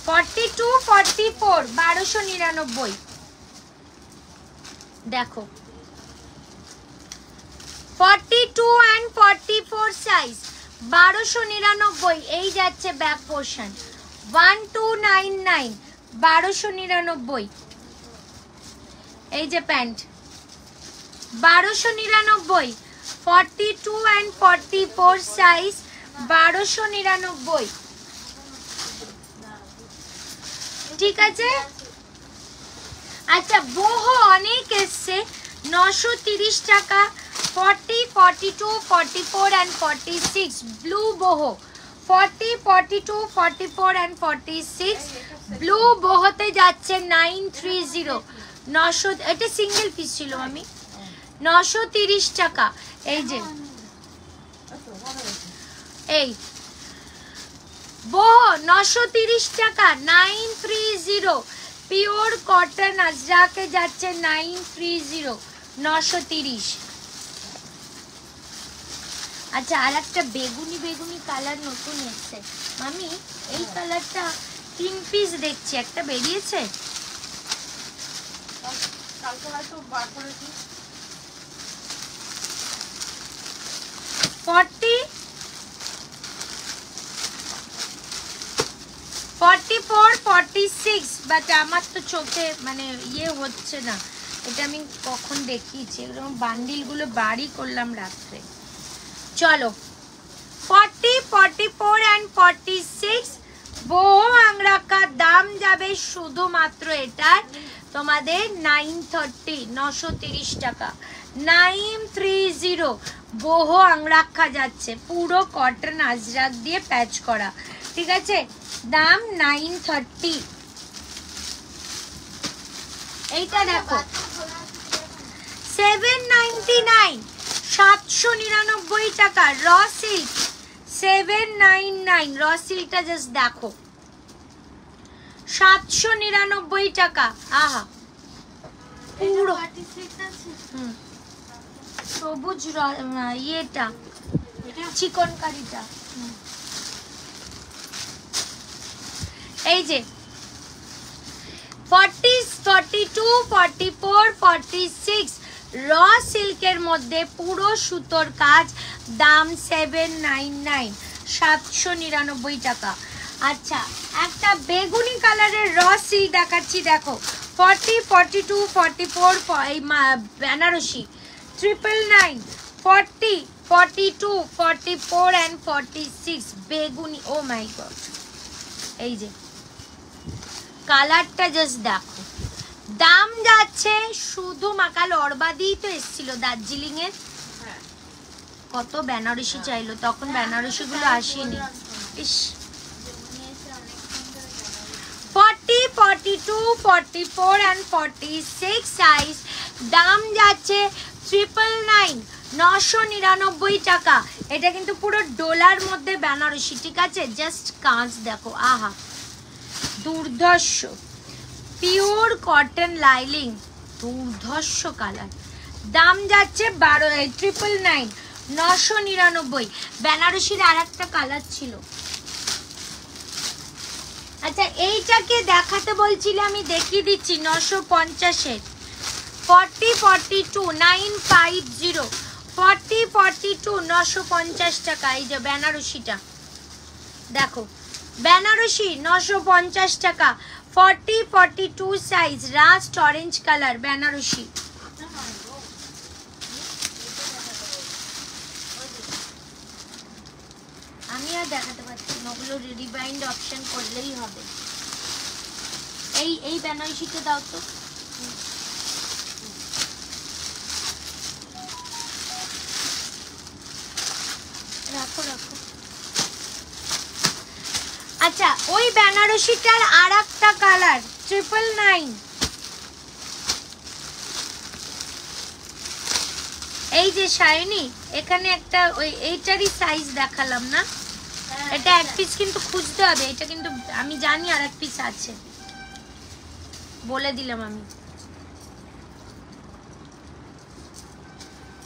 42 44 1299 দেখো। 42 and 44 সাইজ 1299 এই যাচ্ছে ব্যাক পোর্শন। 1299 1299 এই যে প্যান্ট 1299। 42 and 44 সাইজ 1299, ঠিক আছে? আচ্ছা বহু অনেক এসছে 930 টাকা। 40 42 44 and 46 blue boho 40 42 44 and 46 blue bohoতে যাচ্ছে 930 900। এটা সিঙ্গেল পিস ছিল আমি 930 টাকা। এই যে এই boho 930 টাকা 930 পিওর কটন আজরাকে যাচ্ছে 930 930। আচ্ছা আর একটা বেগুনি বেগুনি কালার নতুন এসেছে মামি, এই কালারটা 3 পিস দেখছি, একটা বেরিয়েছে। কালকে হয়তো বার করেছি। 40 44 46 বাট আমার তো চোখে মানে ইয়ে হচ্ছে না, এটা আমি কখন দেখিয়েছি, এরকম বান্ডিলগুলো বাড়ি করলাম রাত্রে। চলো 40, 44 and 46 বহু আংরাক্ষার দাম যাবে শুধুমাত্র এটার তোমাদের 930, 930 টাকা। 930 বহু আংরাক্ষা যাচ্ছে, পুরো কটন আজরাক দিয়ে প্যাচ করা, ঠিক আছে? দাম 930। এইটা দেখো 799, 799 টাকা র সিল্ক। 799 র সিল্কটা জাস্ট দেখো, 799 টাকা। আহা পুরো সবুজ ইয়েটা চিকনকারিটা। এই যে 40, 42, 44, 46 র সিল্কের মধ্যে পুরো সুতোর কাজ, দাম 799, 799 টাকা। আচ্ছা, একটা বেগুনি কালারের র সিল্ক দেখাচ্ছি, দেখো 40, 42, 44 বেনারসি 999, 40, 42, 44 and 46 বেগুনি। ও মাই গড, এই যে কালারটা জাস্ট দেখো, দাম যাচ্ছে শুধু মাকাল অরবাদিই তো এসেছিল দার্জিলিং এর, কত বেনারসি চাইলো, তখন বেনারসি গুলো আসেনি। ইস 40, 42, 44 and 46 সাইজ, দাম যাচ্ছে 999, 999 টাকা। এটা কিন্তু পুরো ডোলার মধ্যে বেনারসি, ঠিক আছে? জাস্ট কাজ দেখো, আহা দুর্ধর্ষ পিওর কটন লাইলিং, দুর্ধর্ষ কালার। দাম যাচ্ছে 999, 999। বেনারসির আর একটা কালার ছিল। আচ্ছা, এইটাকে দেখাতে বলছিলে, আমি দেখিয়ে দিচ্ছি 950-এর 40, 42, 950, 40, 42, 950 টাকা। এই যে বেনারসিটা দেখো, বেনারসি 950 টাকা, 40, 42 size, rust orange colour Banarasi. আমি আর দেখাতে পারছি না, ওগুলো রিবাইন্ড অপশন করলেই হবে। এই বেনারসিটা দাও তো। রাখো রাখো। আচ্ছা, ওই বেনারসিটার আর একটা কালার 999। এই যে শাইনি, এখানে একটা ওই এইটারই সাইজ দেখালাম না, এটা এক পিস কিন্তু খুঁজতে হবে, এটা কিন্তু আমি জানি আর এক পিস আছে, বলে দিলাম আমি।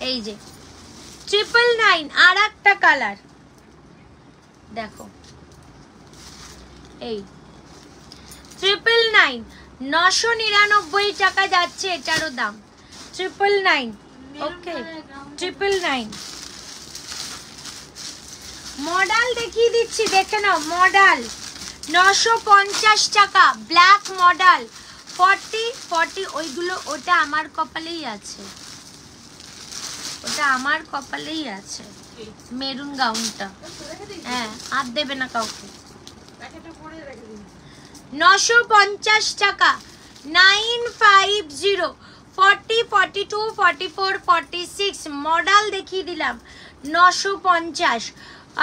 এই যে 999 আর একটা কালার দেখো, এই 999, 999 টাকা যাচ্ছে এটারও দাম, 999। ওকে 999। মডেল দেখিয়ে দিচ্ছি, দেখে নাও মডেল 950 টাকা, ব্ল্যাক মডেল 40, 40 ওইগুলো, ওটা আমার কপালেই আছে, ওটা আমার কপালেই আছে, মেরুন গাউনটা। হ্যাঁ, আর দেবে না কাউকে। 950 টাকা, 950, 40, 42, 44, 46 মডেল দেখিয়ে দিলাম 950।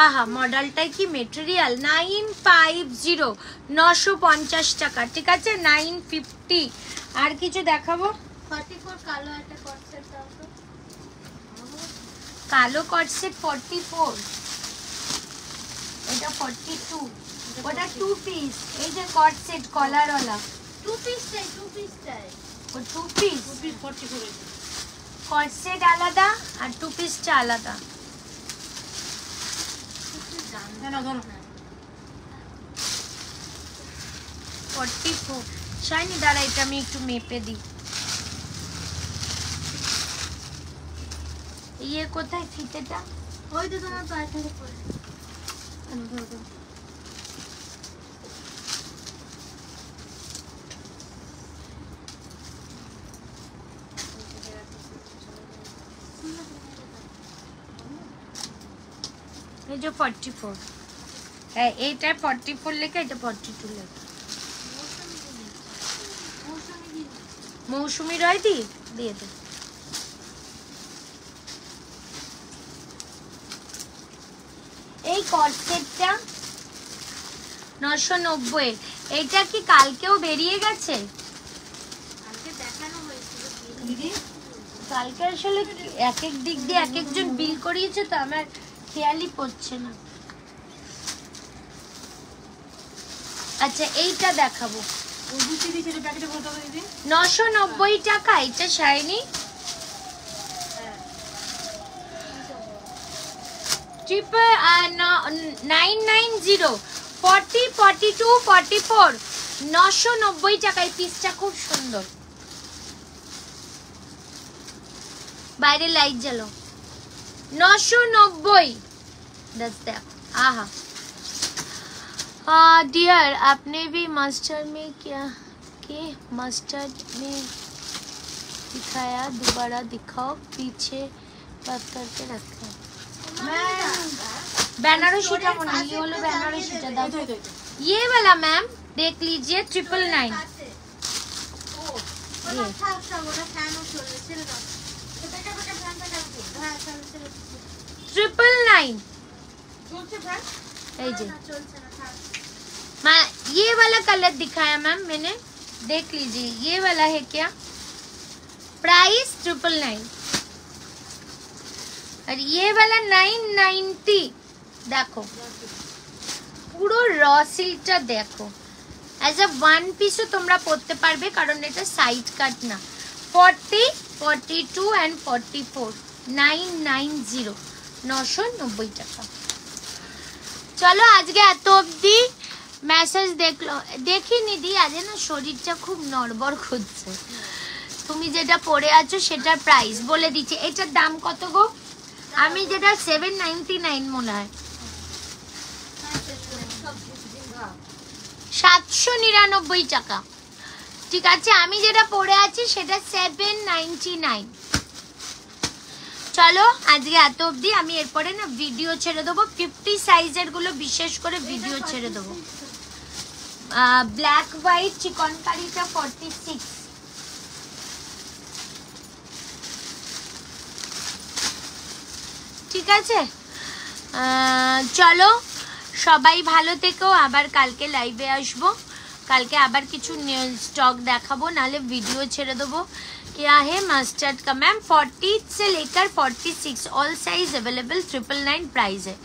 আহা, মডেলটাই কি মেটেরিয়াল। 950, 950 টাকা, ঠিক আছে? 950। আর কিছু দেখাবো? 44 কালো একটা কটসেট দাও তো। কালো কটসেট 44, এটা 42, ওটা 2 পিস। এই যে কটসেট কলারওয়ালা 2 পিস চাই, 2 পিস চাই। ও 2 পিস, 44 কটসেট আলাদা আর 2 পিসটা আলাদা। না ধরো 44 শাইনি, দাঁড়া এটা আমি একটু মেপে দিই। ইয়ে কোথায় ফিতেটা? ওই তো তোমার পায়ে থেকে পড়ে। এই যে 44 হ্যাঁ এইটা 44 লেখা, এটা 42 লেখা। মৌসুমী রয় দিয়ে দে। এই কর্সেটটা 990, এইটা কি কালকেও বেরিয়ে গেছে? কালকে আসলে এক এক দিক দিয়ে এক একজন বিল করিয়েছে তো আমার খেয়ালই পড়ছে না। আচ্ছা এইটা দেখাবো, 990 টাকা। এটা শাইনি, ট্রিপল 990 40 42 44 990 টাকায়। পিসটা খুব সুন্দর। বাইরে लाइट जलो 990 दस दे आहा डियर आपने भी मस्टर्ड में क्या के मस्टर्ड में दिखाया, दोबारा दिखाओ, पीछे बात करके रखा। बनारसी का मोना ये वाला बनारसी का दाम ये वाला मैम देख लीजिए 999 ये वाला कलर दिखाया मैम मैंने, देख लीजिए ये वाला है क्या, प्राइस 999 और ये वाला 990। देखो পুরো র সিল্কটা দেখো, এজ আ ওয়ান পিসও তোমরা পরতে পারবে কারণ এটা সাইড কাট না। 40 42 and 44 990 990 টাকা। চলো আজকে এত অবধি। মেসেজ দেখলো দেখিনি দি, আজ না শরীরটা খুব নড়বড় খুঁজছে। তুমি যেটা পরে আছো সেটার প্রাইস বলে দিচ্ছি। এটার দাম কত গো? আমি যেটা 799 মনে হয়, 799 টাকা। ঠিক আছে, আমি যেটা পরে আছি সেটা 799। চলো আজকে এত অবধি। আমি এরপরে না ভিডিও ছেড়ে দেবো 50 সাইজের গুলো, বিশেষ করে ভিডিও ছেড়ে দেবো। ব্ল্যাক হোয়াইট চিকনকারিটা 46। ঠিক আছে, চলো সবাই ভালো থেকো। আবার কালকে লাইভে আসবো, কালকে আবার কিছু স্টক দেখাবো, নালে ভিডিও ছেড়ে দেবো। क्या है मस्टर्ड का मैम 40 से लेकर 46 ऑल साइज अवेलेबल 999 प्राइस है।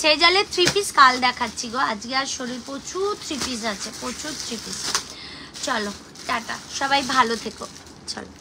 সেজালে 3 পিস কাল দেখাচ্ছি গো, আজকে আর শরীর প্রচুর 3 পিস আছে, প্রচুর 3 পিস। চলো টাটা, সবাই ভালো থেকো। চলো।